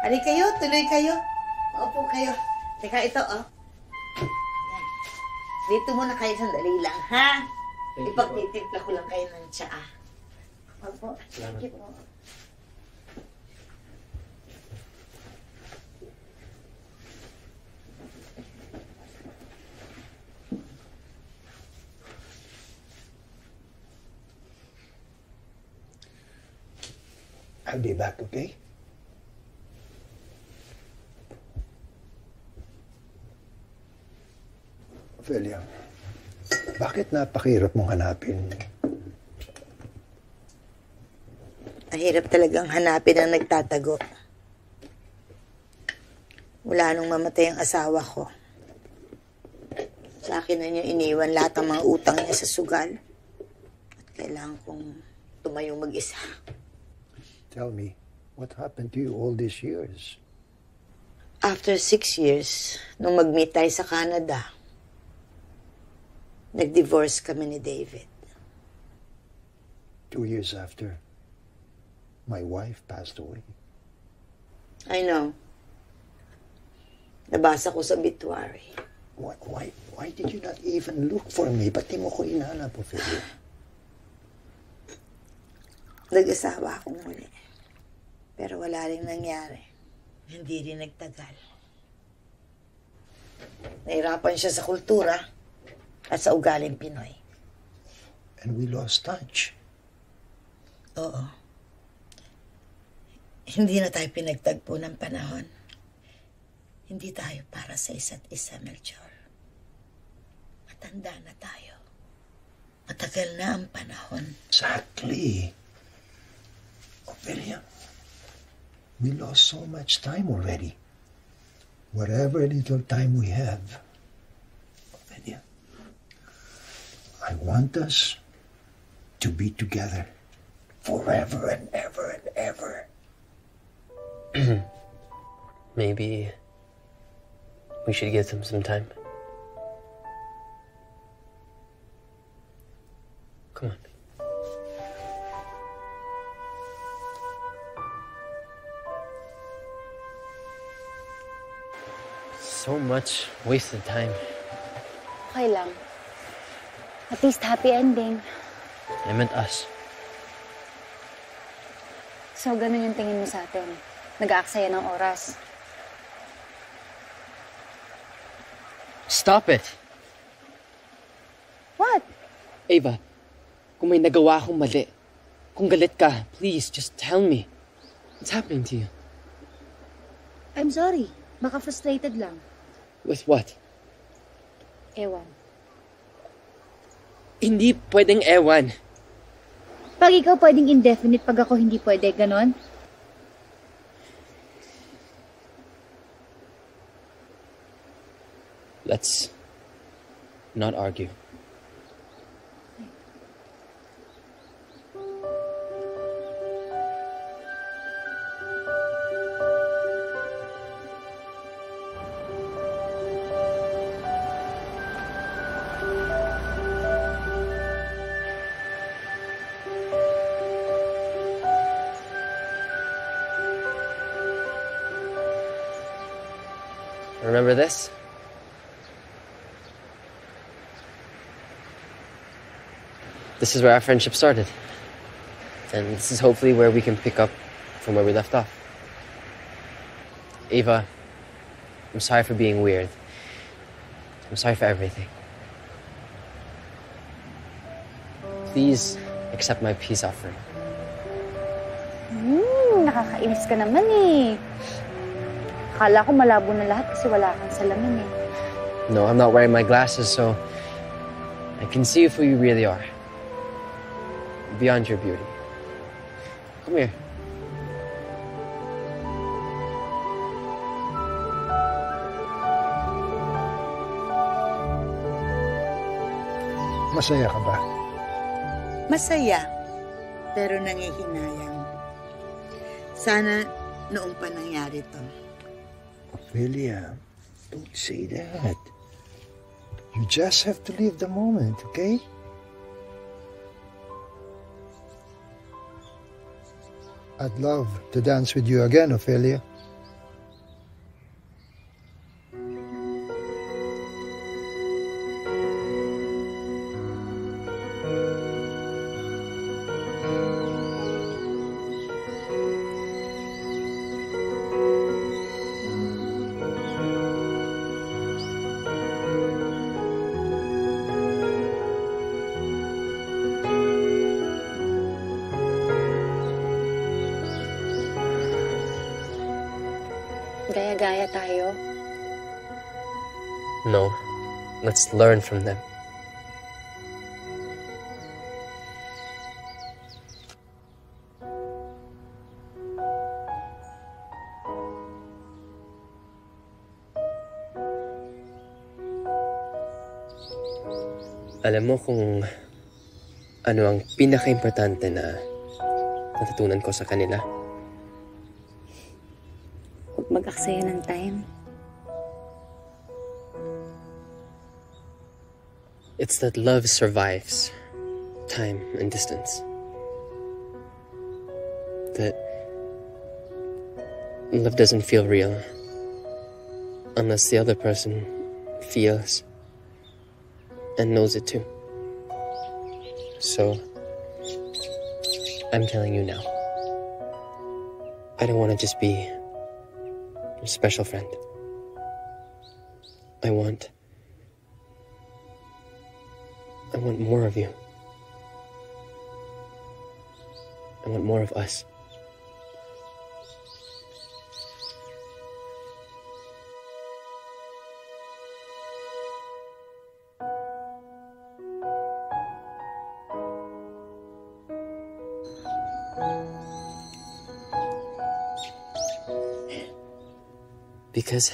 Halika kayo, tuloy kayo. Maupo kayo. Teka, ito, oh. Yan. Dito muna kayo sandali lang, ha? Ipagtitimpla ko lang kayo ng tsaa. Opo. Thank you po. I'll be back, okay? Ophelia, bakit napakahirap mong hanapin? Mahirap talagang hanapin ang nagtatago. Mula nung mamatay ang asawa ko, sa akin na niya iniwan lahat ng mga utang niya sa sugal. At kailangan kong tumayong mag-isa. Tell me, what happened to you all these years? After 6 years, nung mag-meet tayo sa Canada, nag-divorce kami ni David. 2 years after, my wife passed away. I know. Nabasa ko sa obituary. Why did you not even look for me? Ba't di mo ko inahanap, Ophelia? Nag-asawa akong muli. Pero wala rin nangyari. Hindi rin nagtagal. Nahirapan siya sa kultura at sa ugaling Pinoy. And we lost touch. Oo. Hindi na tayo pinagtagpo ng panahon. Hindi tayo para sa isa't isa, Melchor. Matanda na tayo. Matagal na ang panahon. Exactly. Ophelia, we lost so much time already. Whatever little time we have, Ophelia, I want us to be together forever and ever and ever. Maybe we should give them some time. Come on. So much wasted time. Okay lang. At least happy ending. I meant us. So, ganun yung tingin mo sa atin. Nag-aaksaya ng oras. Stop it! What? Ava, kung may nagawa akong mali, Kung galit ka, please, just tell me. What's happening to you? I'm sorry. Baka frustrated lang. With what? Ewan. Hindi pwedeng ewan. Pag ikaw pwedeng indefinite, pag ako hindi pwede, ganon? Let's not argue. Remember this? This is where our friendship started. And this is hopefully where we can pick up from where we left off. Ava, I'm sorry for being weird. I'm sorry for everything. Please accept my peace offering. Nakakainis ka naman eh. Akala ko malabo na lahat kasi wala kang salamin eh. No, I'm not wearing my glasses, so I can see you for who you really are. Beyond your beauty. Come here. Masaya ka ba? Masaya, pero nangihinayang. Sana noong pa nangyari to. Ophelia, don't say that. You just have to live the moment, okay? I'd love to dance with you again, Ophelia. Gaya-gaya tayo. No, let's learn from them. Alam mo kung ano ang pinaka-importante na natutunan ko sa kanila? Huwag mag-aksaya ng time. It's that love survives time and distance. That love doesn't feel real unless the other person feels and knows it too. So, I'm telling you now, I don't want to just be a special friend. I want more of you. I want more of us. Because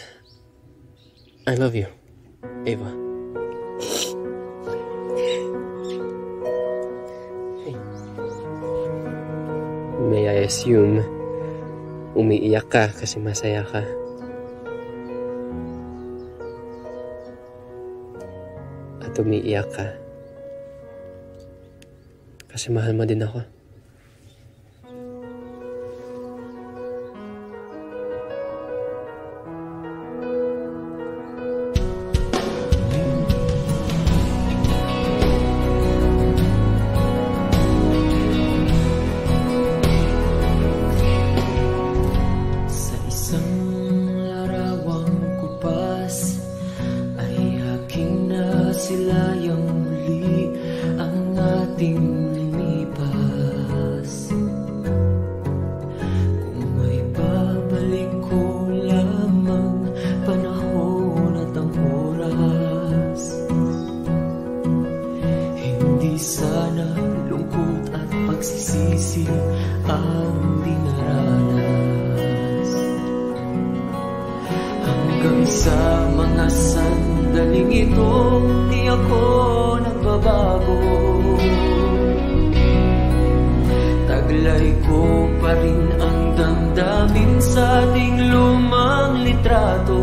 I love you, Ava. Hey. May I assume umiiyak ka kasi masaya ka? At umiiyak ka kasi mahal mo din ako? Silayang muli ang ating lumipas. pagsisisi ang dinaranas. Hanggang sa mga sandaling ito, di ako nagbabago. Taglay ko pa rin ang damdamin sa ating lumang litrato.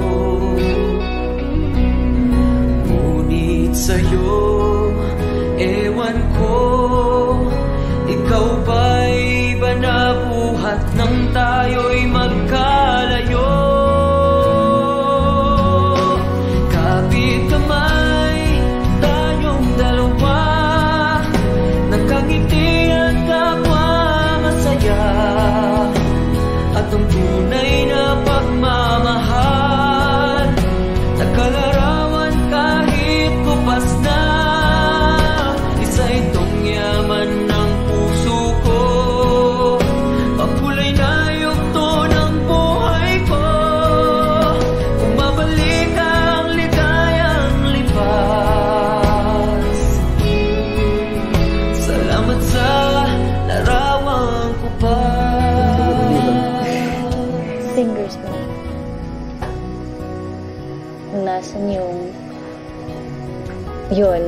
Ngunit sa'yo, ewan ko, ikaw ba'y iba na buhat nang tayo'y magkalayo? Kapit kamay, tayong dalawa, nakangiti at kapwa masaya, at ang tunay na pagmamahal, nakalarawan kahit kupas na. Isa itong yaman ng puso ko, pakulay na yugto ng buhay ko. Bumabalik ang ligayang lipas. Salamat sa larawan ko pa. Fingers mo. Nasaan yung... yun.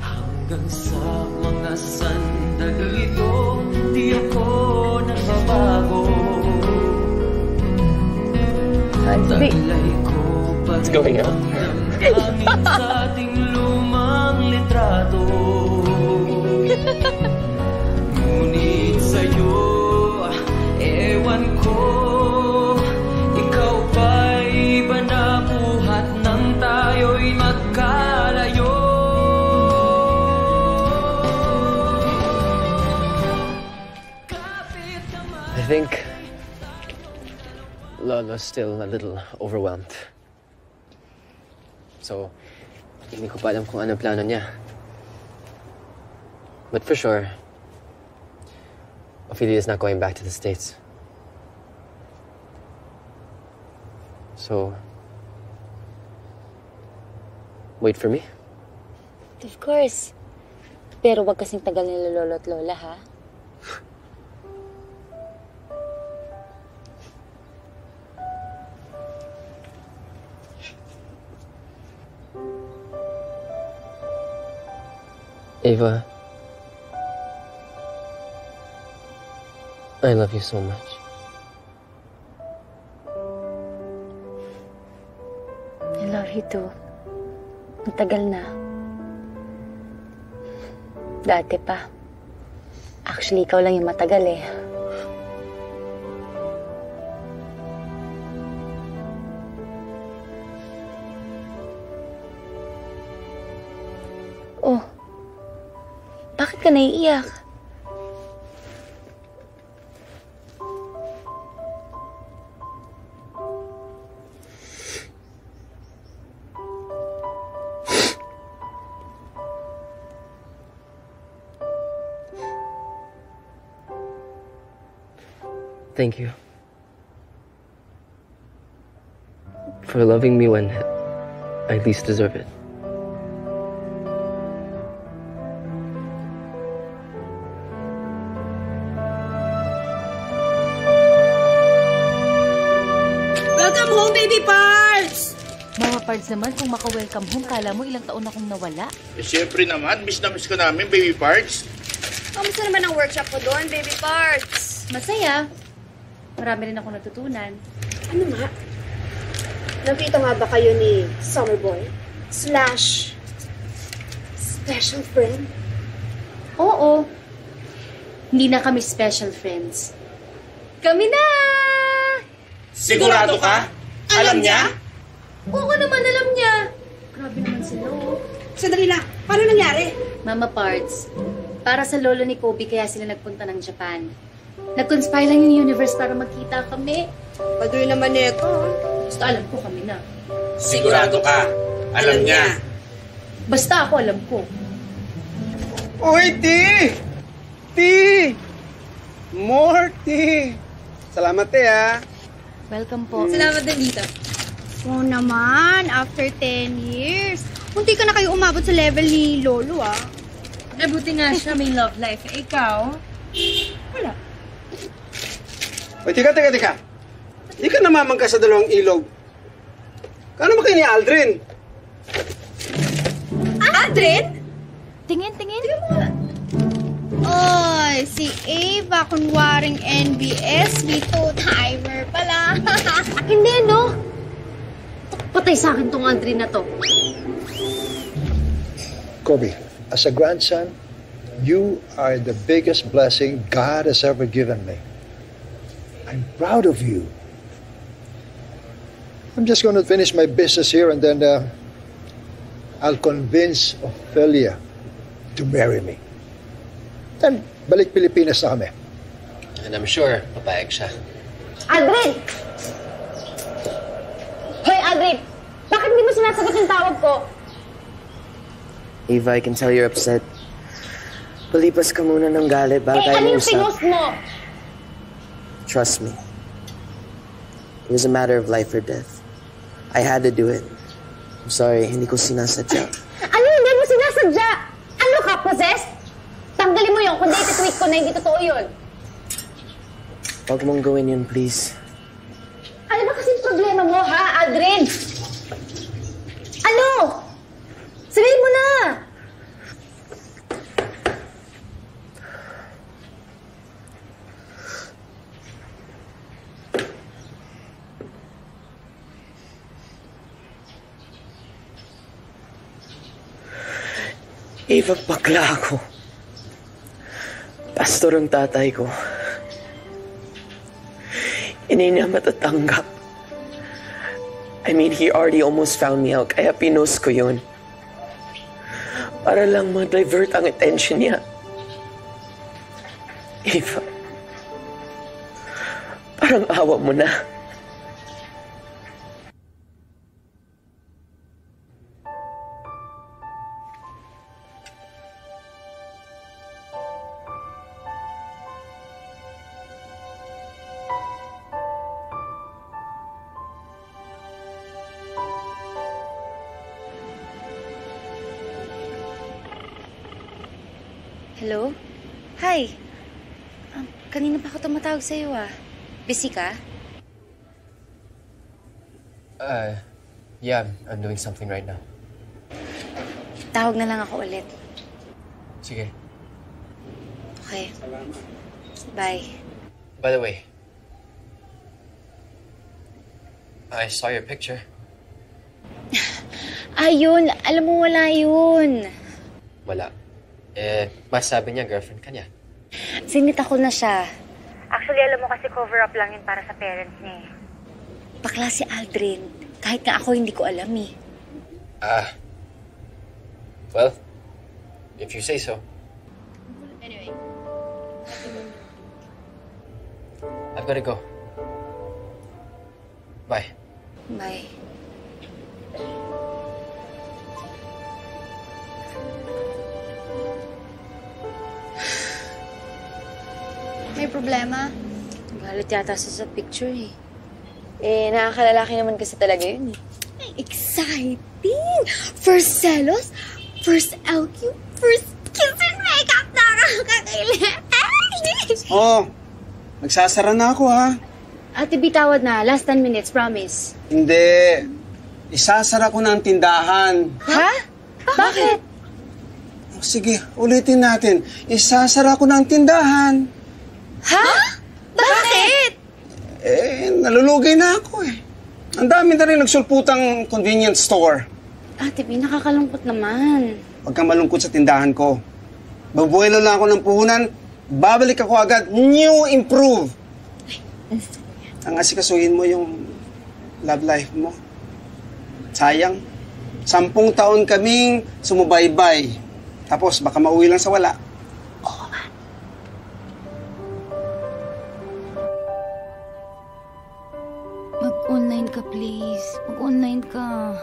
Hanggang sa mga sandali ito, di ako nagbabago. Taglay ko pa rin ang damdamin sa ating lumang litrato. Ngunit sa'yo, ewan ko, ikaw ba'y iba na buhat nang tayo'y magkalayo? I think Lolo's still a little overwhelmed. So, hindi ko pa alam kung ano plano niya. But for sure, Ophelia's not going back to the States. So, wait for me? Of course. Pero wag kasing tagal nila lolo at lola, ha? Ava, I love you so much. I love you too. Matagal na. Dati pa. Actually, ikaw lang yung matagal eh. Oh. Bakit ka naiiyak? Thank you for loving me when I least deserve it. Welcome home, baby parts! Mga parts naman, kung maka-welcome home, kala mo ilang taon akong nawala. Eh, syempre naman, miss na miss ka namin, baby parts. Kamusta naman ang workshop ko doon, baby parts? Masaya. Marami rin ako natutunan. Ano nga? Nakita nga ba kayo ni Summerboy? /special friend? Oo. Hindi na kami special friends. Kami na! Sigurado ka? Alam niya? Oo naman, alam niya. Grabe naman sila. Sandali lang. Paano nangyari? Mama Parts, para sa lolo ni Kobe kaya sila nagpunta ng Japan. Nag-conspire lang yung universe para magkita kami. Padoy naman nito. Basta alam ko kami na. Sigurado ka? Alam niya? Basta ako alam ko. Uy, Ti! More tea! Salamat, ha? Welcome po. Salamat din dito. Oo naman, after 10 years. Munti ka na kayo umabot sa level ni Lolo, ah. Buti nga siya may love life. Eh, ikaw? Wala. Uy, tika. Di ka namamangka sa dalawang ilog. Kano ba kayo ni Aldrin? Aldrin? Tingin. Tingnan mo nga. Oy, si Ava, kunwaring NBS, may two-timer pala. Hindi, no? Patay sa akin tong Aldrin na to. Kobe, as a grandson, you are the biggest blessing God has ever given me. I'm proud of you. I'm just going to finish my business here and then I'll convince Ophelia to marry me. Then, balik Pilipinas na kami. And I'm sure papayag siya. Aldrin! Hoy, Aldrin! Bakit hindi mo sinasagot yung tawag ko? Ava, I can tell you're upset. Palipas ka muna ng galit bago tayo ano yung mausap. pinost mo? Trust me. It was a matter of life or death. I had to do it. I'm sorry, hindi ko sinasadya. Ano hindi mo sinasadya? Ano ka, possessed? Tanggalin mo yun, kundi iti-tweet ko na hindi totoo yun. Huwag mong gawin yun, please. Ano ba kasing problema mo, ha, Aldrin? Ano? Sabihin mo na! Ava, bakla ako. Pastor ang tatay ko. Hindi niya matatanggap. I mean, he already almost found me out, kaya pinost ko yun. Para lang ma-divert ang attention niya. Ava, parang awa mo na. Hello? Hi. Kanina pa ako tumatawag sa'yo, ah. Busy ka? Yeah, I'm doing something right now. Tawag na lang ako ulit. Sige. Okay. Bye. By the way, I saw your picture. Ayun, alam mo wala yun. Wala. Mas sabi niya, girlfriend ka niya. Sinita ko na siya. Actually, alam mo kasi cover-up lang yun para sa parents niya eh. Bakla si Aldrin. Kahit nga ako hindi ko alam eh. Well, if you say so. Anyway. I've gotta go. Bye. Bye. May problema? Galit yata sa picture eh. Nakakalalaki naman kasi talaga yun eh. Exciting! First selos, first LQ, first kiss and makeup! Nakakakilit! Nagsasara na ako, ha? Ate, bitawad na. Last 10 minutes, promise. Hindi. Isasara ko na ang tindahan. Ha? Bakit? Sige, ulitin natin. Isasara ko na ang tindahan. Ha? Bakit? Nalulugay na ako eh. Ang dami na rin nagsulputang convenience store. Ate B, nakakalungkot naman. Huwag kang malungkot sa tindahan ko. Babuelo lang ako ng puhunan, babalik ako agad, new improve. Ang asikasuhin mo yung love life mo. Sayang, 10 taon kaming sumubaybay. Tapos baka mauwi lang sa wala. Mag-online ka, please. Mag-online ka.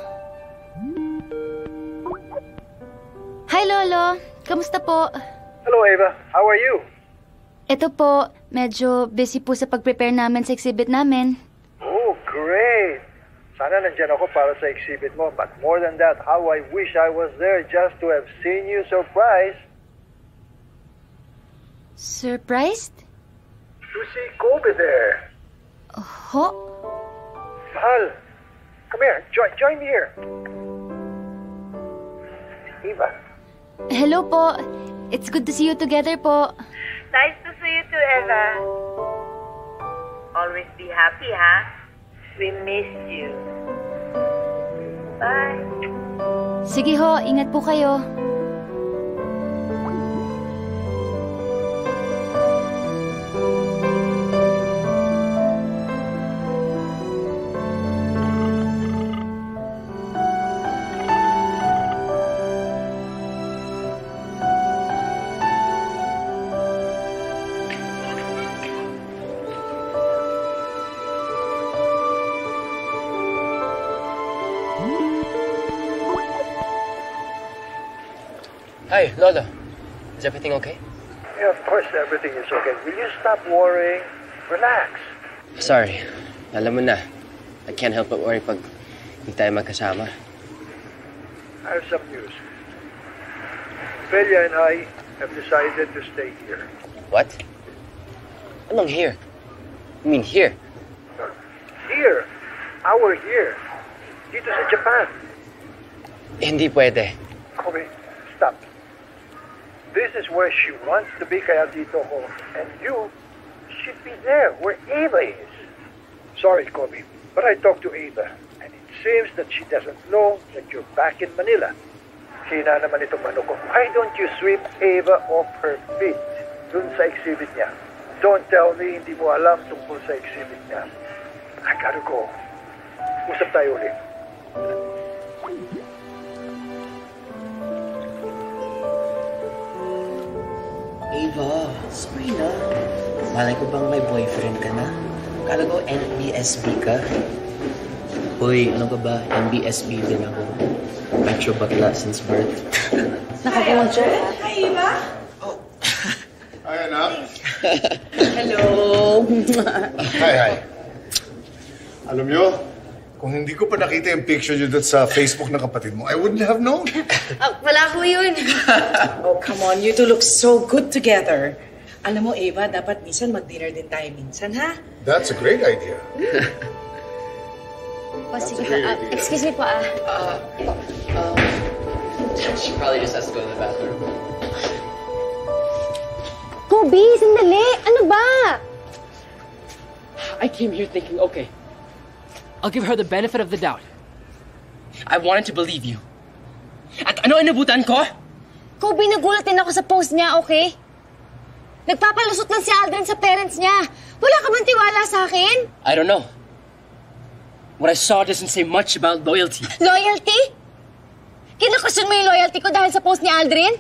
Hi, Lolo. Kamusta po? Hello, Ava. How are you? Ito po, medyo busy po sa pag-prepare namin sa exhibit namin. Oh, great. Sana nandyan ako para sa exhibit mo. But more than that, how I wish I was there just to have seen you surprised. Surprised? To see Kobe there. Ho? Mahal, come here. Join me here. Eva. Hello po. It's good to see you together po. Nice to see you too, Eva. Always be happy, ha? We miss you. Bye. Sige ho, ingat po kayo. Hi, Lolo. Is everything okay? Yeah, of course everything is okay. Will you stop worrying? Relax. Sorry. Alam mo na, I can't help but worry pag hindi tayo magkasama. I have some news. Ophelia and I have decided to stay here. What? Anong here? You mean here? Here? Our here. Dito sa Japan. Hindi pwede. Kobe, stop. This is where she wants to be, kaya dito ko. And you should be there, where Ava is. Sorry, Kobe, but I talked to Ava, and it seems that she doesn't know that you're back in Manila. Hina naman itong manok ko. Why don't you sweep Ava off her feet dun sa exhibit niya? Don't tell me hindi mo alam tungkol sa exhibit niya. I gotta go. Usap tayo ulit. Ava, sorry na. Malay ko bang may boyfriend ka na? Kala ko NBSB ka. Hoy, ano ka ba? NBSB din ako. Metro bakla since birth. Nakakulang siya. Hi, Ava. Hi, anak. Hello. Hi. Alam nyo, kung hindi ko pa nakita yung picture nyo doon sa Facebook ng kapatid mo, I wouldn't have known. Wala ko yun. Oh, come on. You two look so good together. Alam mo, Ava, dapat minsan mag-dinner din tayo minsan, ha? That's a great idea. Sige po. Excuse me po, She probably just has to go to the bathroom. Kobe, sandali! Ano ba? I came here thinking, okay, I'll give her the benefit of the doubt. I wanted to believe you. At ano inabutan ko? Kobe, nagulat din ako sa post niya, okay? Nagpapalusot lang si Aldrin sa parents niya. Wala ka bang tiwala sa akin? I don't know. What I saw doesn't say much about loyalty. Loyalty? Kinakasyon mo yung loyalty ko dahil sa post ni Aldrin?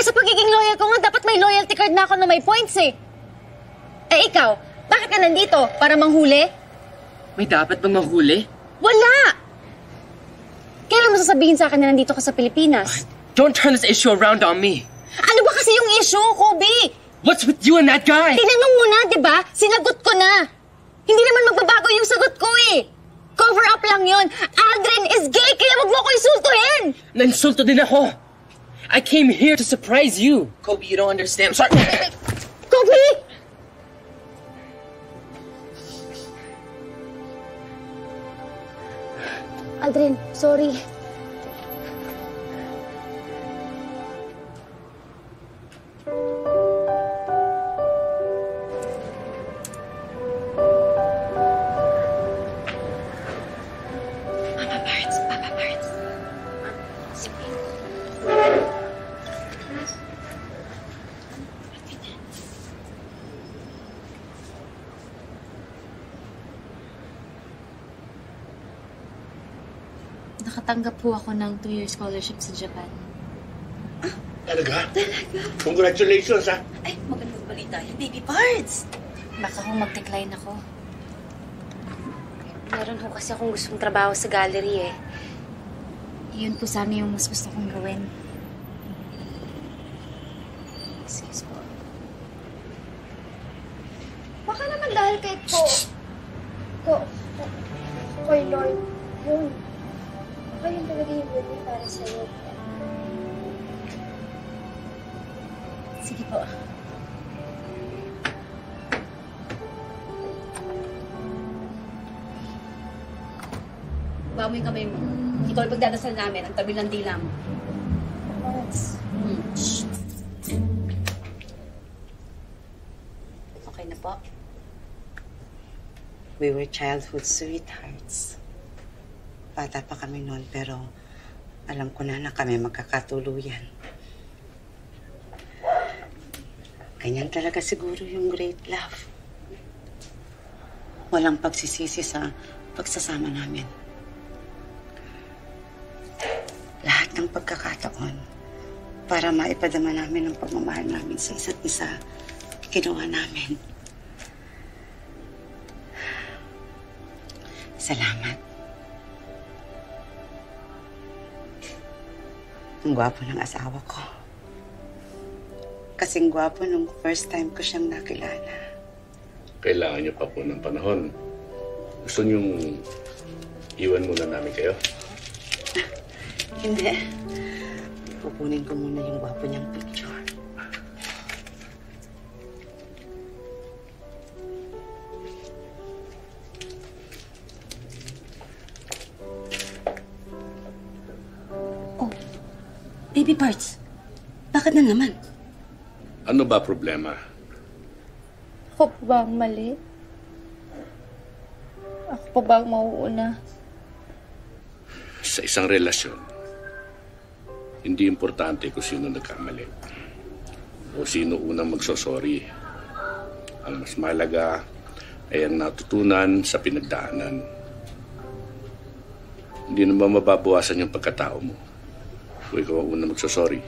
Sa pagiging loyal ko nga, dapat may loyalty card na ako na may points eh. Ikaw, bakit ka nandito? Para manghuli? May dapat bang mahuli? Wala! Kailan mo sasabihin sa akin na nandito ka sa Pilipinas? Don't turn this issue around on me. Ano ba kasi yung issue, Kobe? What's with you and that guy? Tinanong mo na, di ba? Sinagot ko na. Hindi naman magbabago yung sagot ko eh. Cover up lang yun. Aldrin is gay, kaya wag mo ako insultuhin! Nainsulto din ako. I came here to surprise you. Kobe, you don't understand. I'm sorry. Kobe! Aldrin, sorry. Papa Parts. Nakatanggap po ako ng 2-year scholarship sa Japan. Talaga? Congratulations, ha? Ay, magandang balita yan, baby parts. Baka kung mag-decline ako. Meron ho kasi akong gustong trabaho sa gallery eh. Yun po sana yung mas gusto kong gawin. Excuse po. Baka naman dahil kay Kay Lord. Yun. Baka yun talaga yung good niya para sa'yo. Sige po. Bawa mo yung kamay mo. Ito ang pagdadasal namin, ang tabi ng dila mo. Okay na po. We were childhood sweethearts. Bata pa kami noon, pero alam ko na kami magkakatuluyan. Ganyan talaga siguro yung great love. Walang pagsisisi sa pagsasama namin. Lahat ng pagkakataon para maipadama namin ang pagmamahal namin sa isa't isa, kinuha namin. Salamat. Ang gwapo ng asawa ko. Kasing gwapo nung first time ko siyang nakilala. Kailangan niyo pa po ng panahon. Gusto niyong iwan muna namin kayo? Hindi. Pupunin ko muna yung gwapo niyang picture. Baby parts, bakit na naman? Ano ba problema? Ako pa ba ang mali? Ako pa ba ang mauuna? Sa isang relasyon, hindi importante kung sino nagkamali o sino unang magsosorry. Ang mas mahalaga ay ang natutunan sa pinagdaanan. Hindi naman mababawasan yung pagkatao mo kung ikaw ang unang magsosorry.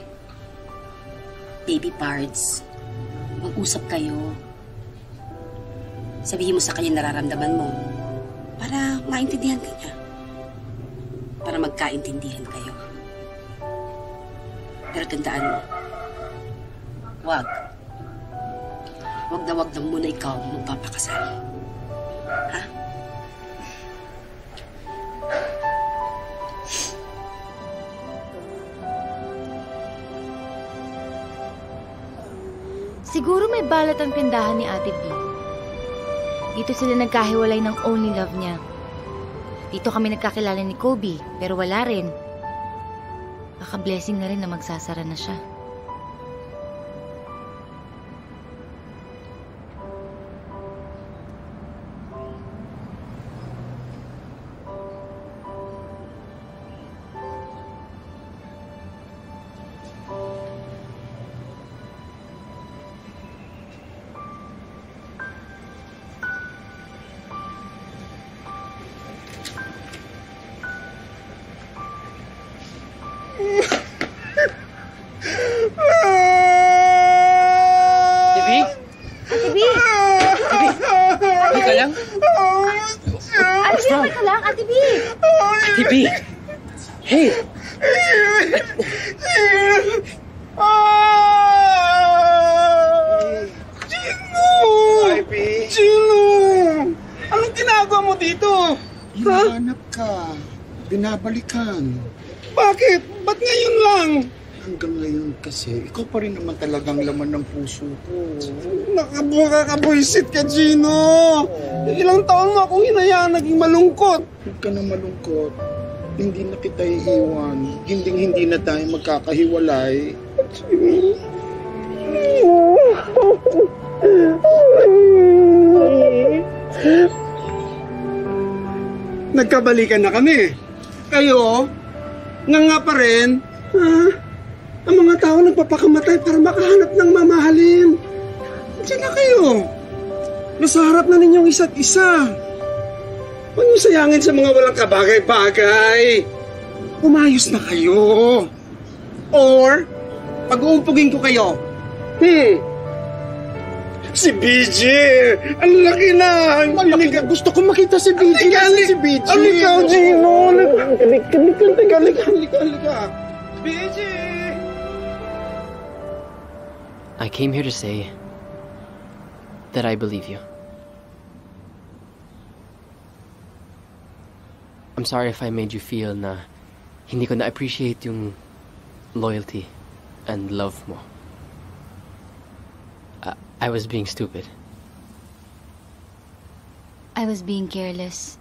Baby parts, mag-usap kayo. Sabihin mo sa kanya nararamdaman mo para maintindihan ka niya. Para magkaintindihan kayo. Pero tandaan mo, wag na muna ikaw magpapakasal. Ha? Siguro may balat ang tindahan ni Ate B. Dito sila nagkahiwalay ng only love niya. Dito kami nagkakilala ni Kobe, pero wala rin. Baka blessing na rin na magsasara na siya. Hey! Gino! Gino! Anong ginagawa mo dito? Hinahanap ka. Binabalikan. Bakit? Ba't ngayon lang? Hanggang ngayon kasi, ikaw pa rin naman talagang laman ng puso ko. Nakakabuisit ka, Gino! Ilang taon mo akong hinayaan naging malungkot. Huwag ka na malungkot. Hindi na kita iiwan. Hindi na tayo magkakahiwalay. Nagkabalikan na kami. Kayo, nga pa rin, ha? Ang mga tao nagpapakamatay para makahanap ng mamahalin. Diyan na kayo. Nasa harap na ninyong isa't isa. Huwag niyo sayangin sa mga walang kabagay-bagay. Umayos na kayo. Or, pag-uumpugin ko kayo. Si BJ! Ang laki na! Gusto ko makita si BJ. Si BJ! Halika, Gino! Halika! BJ! I came here to say that I believe you. I'm sorry if I made you feel na hindi ko na-appreciate yung loyalty and love mo. I was being stupid. I was being careless.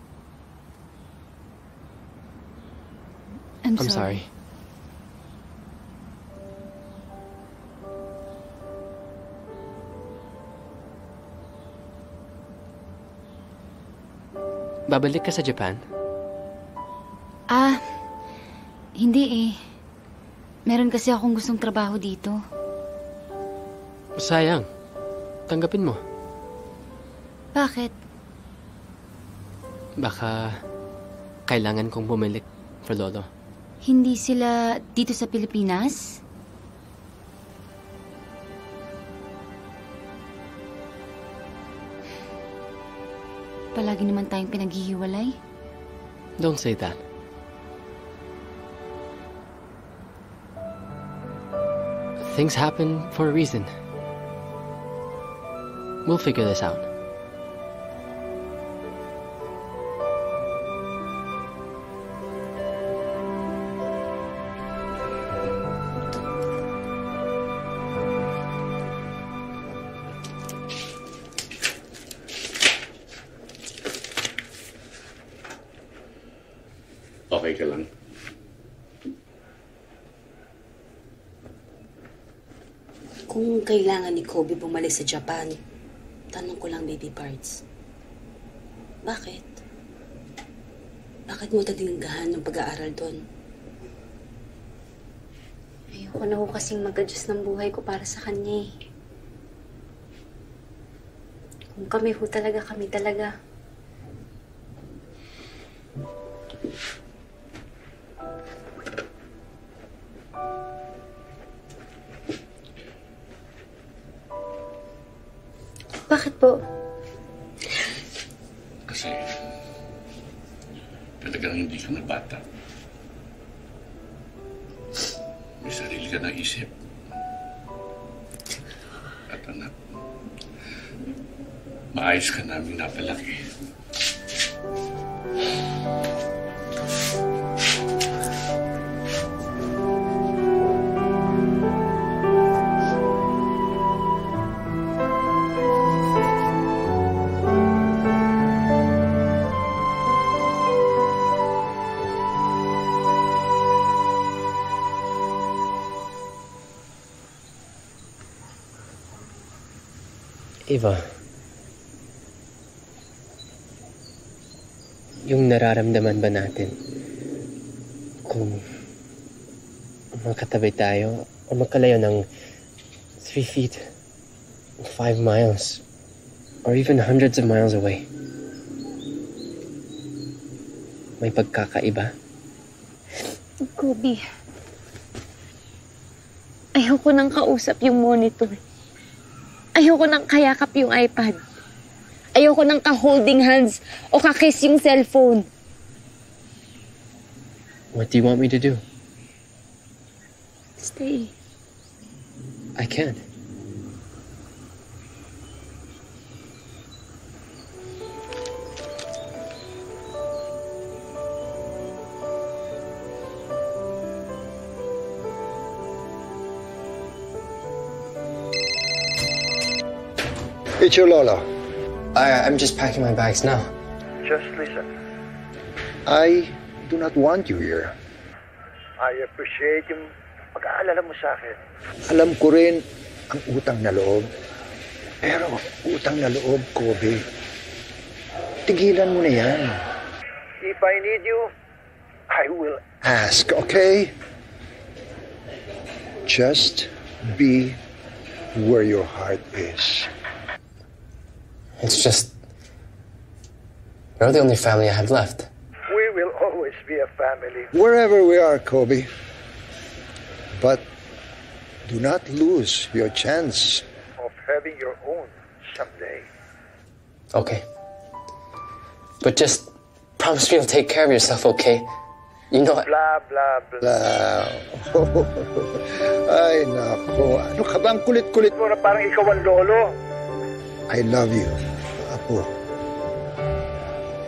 I'm sorry. Babalik ka sa Japan? Hindi eh. Meron kasi akong gustong trabaho dito. Sayang. Tanggapin mo. Bakit? Baka kailangan kong bumalik for Lolo. Hindi sila dito sa Pilipinas? Palagi naman tayong pinaghihiwalay. Don't say that. Things happen for a reason. We'll figure this out. Okay ka lang? Kung kailangan ni Kobe bumalik sa Japan, tanong ko lang, baby parts. Bakit? Bakit mo tatinggahan ng pag-aaral doon? Ayoko na ho kasing mag-adjust ng buhay ko para sa kanya eh. Kung kami ho talaga, kami talaga. Bakit po? Kasi talagang hindi ka na bata. May sarili ka na isip. At anak, maayos ka namin napalaki. Eva, yung nararamdaman ba natin kung magkatabi tayo o magkalayo ng 3 feet, 5 miles, or even hundreds of miles away, may pagkakaiba? Kobe, ayoko nang kausap yung monitor. Ayoko nang kayakap yung iPad. Ayoko nang ka-holding hands o ka-kiss yung cellphone. What do you want me to do? Stay. I can't. It's your Lola. I'm just packing my bags now. Just listen. I do not want you here. I appreciate yung pag-aalala mo sa akin. Alam ko rin ang utang na loob. Pero utang na loob, Kobe. Tigilan mo na yan. If I need you, I will ask, okay? Just be where your heart is. It's just, you're the only family I have left. We will always be a family. Wherever we are, Kobe. But do not lose your chance of having your own someday. Okay. But just promise me you'll take care of yourself, okay? You know... Blah, blah, blah. Ay, nako. Ano ka bang kulit-kulit mo na parang ikaw ang lolo? I love you, Apo.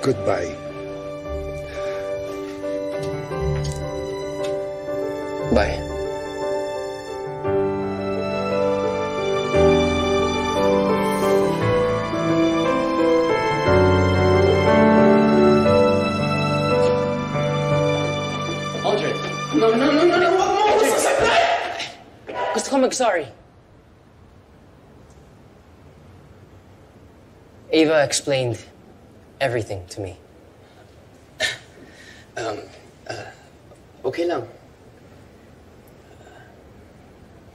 Goodbye. Bye. Aldrin. No. Gusto ko mag-sorry. Ava explained everything to me. Okay lang.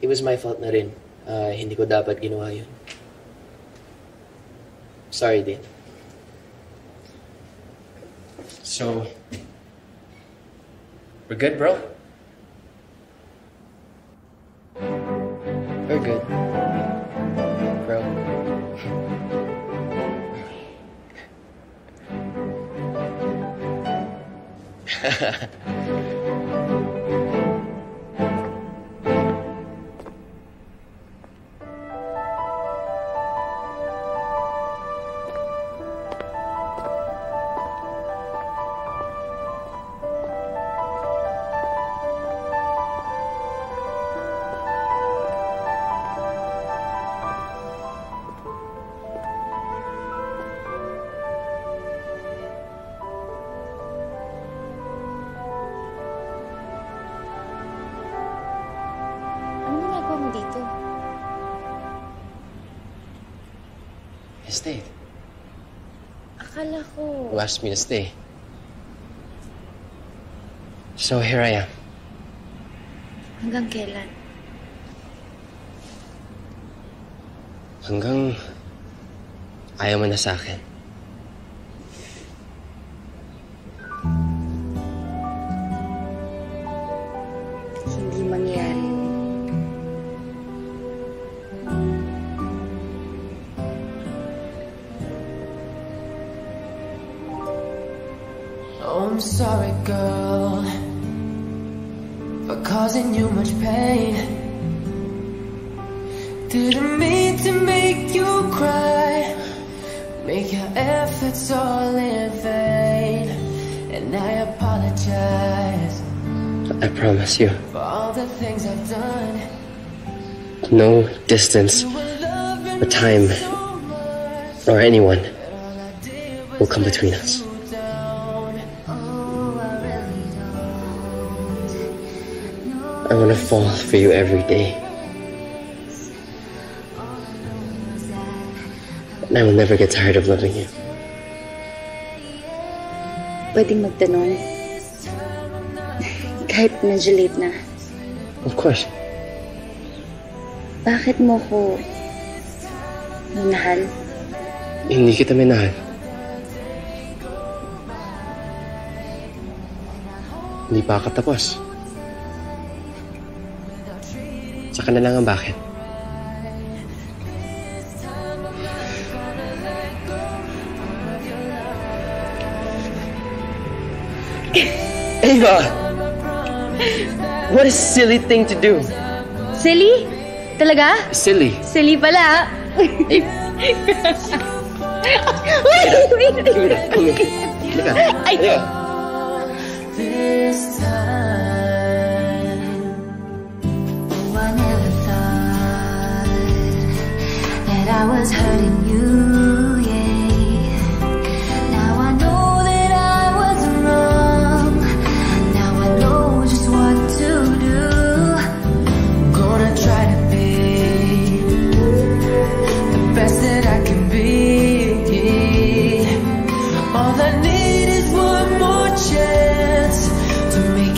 It was my fault na rin. Hindi ko dapat ginawa yun. Sorry din. So, we're good, bro? We're good. Bro. Stay. Akala ko... You asked me to stay. So here I am. Hanggang kailan? Hanggang ayaw mo na sa akin. Hindi mangyari. I'm sorry, girl, for causing you much pain. Didn't mean to make you cry, make your efforts all in vain. And I apologize. I promise you, For all the things I've done. no distance, or time, or anyone will come between us. I want to fall for you every day. And I will never get tired of loving you. Pwedeng magtanong. Kahit medyo late na. Of course. Bakit mo ko minahal? Hindi kita minahal. Hindi pa ako tapos. Saka na lang ang bakit. Ava! What a silly thing to do. Silly? Talaga? Silly. Silly pala. Wait. Ay! This time, oh, I never thought that I was hurting you, yeah. Now I know that I was wrong. Now I know just what to do. I'm gonna try to be the best that I can be. All I need is one more chance to make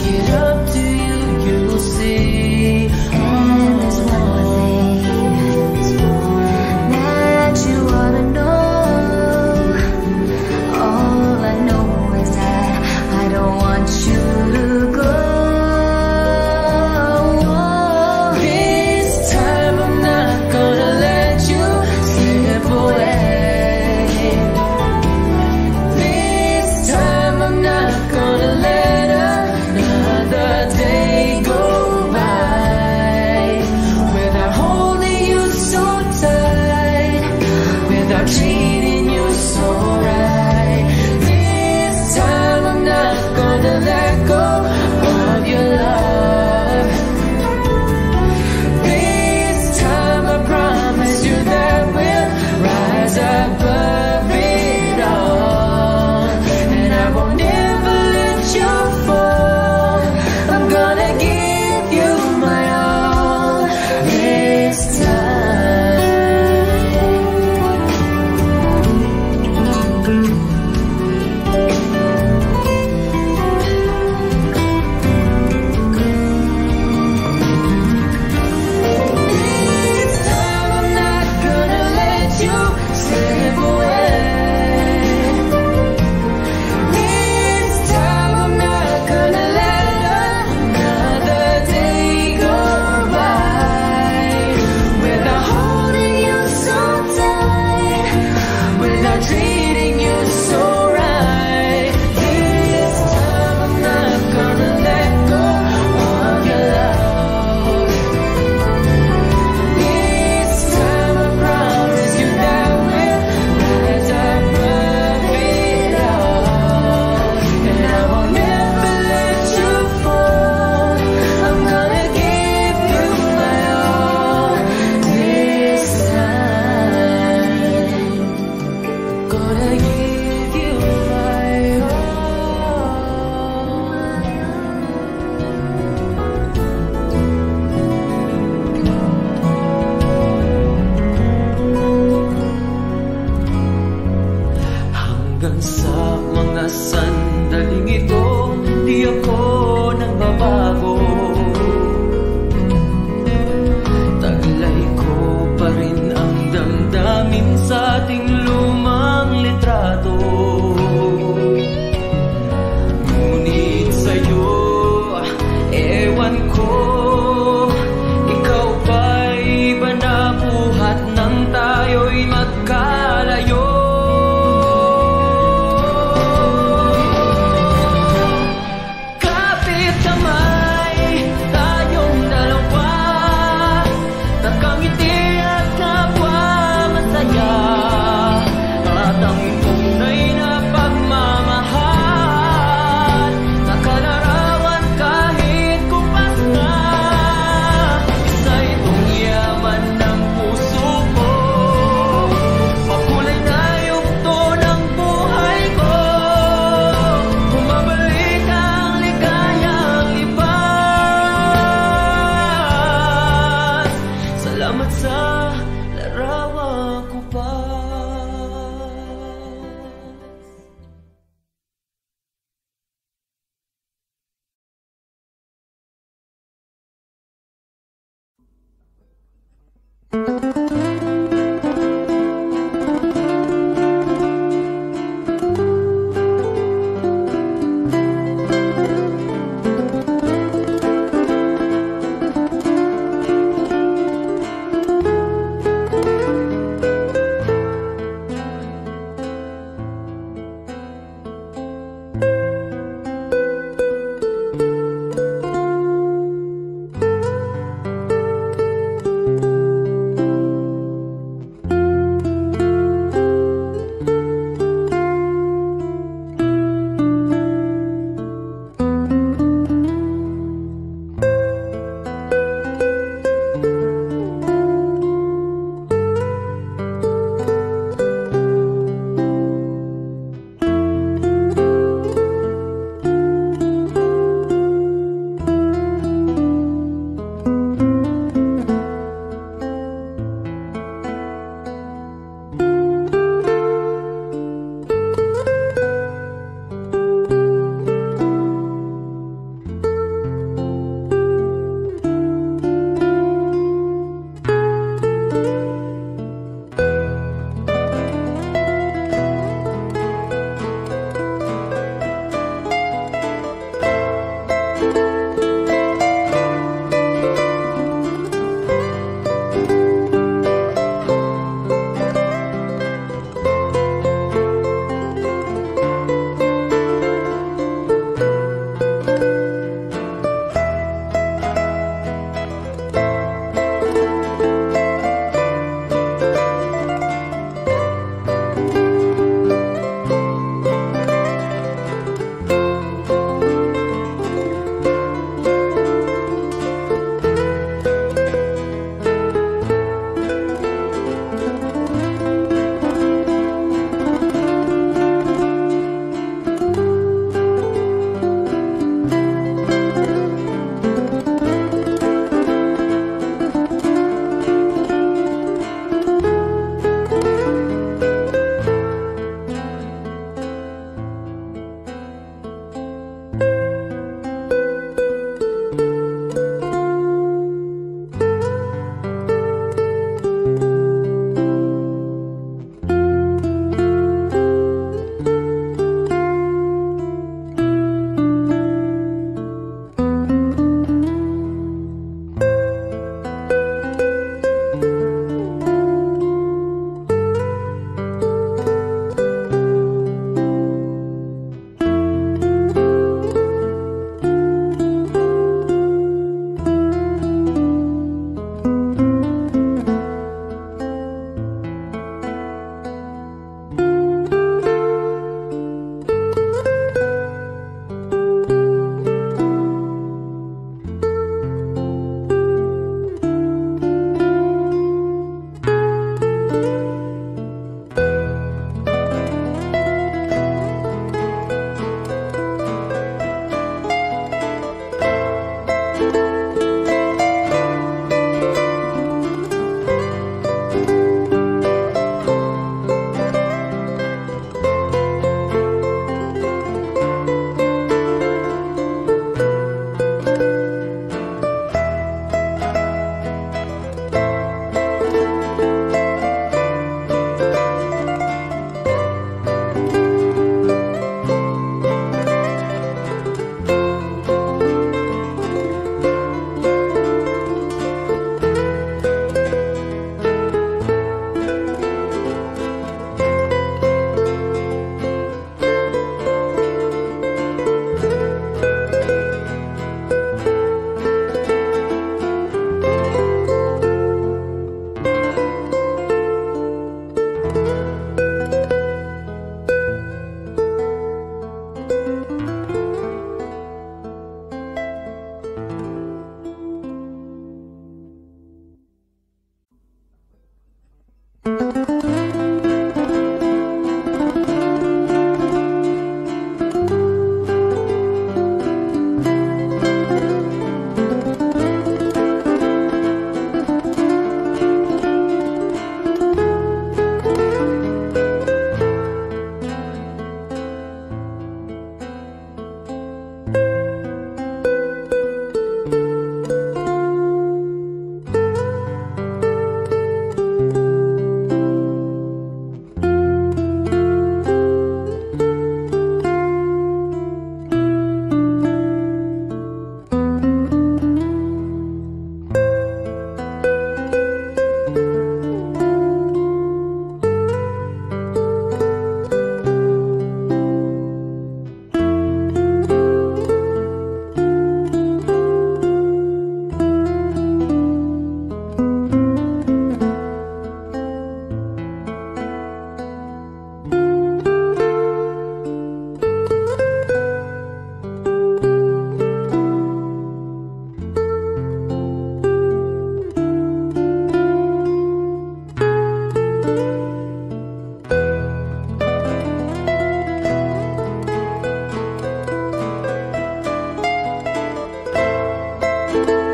you.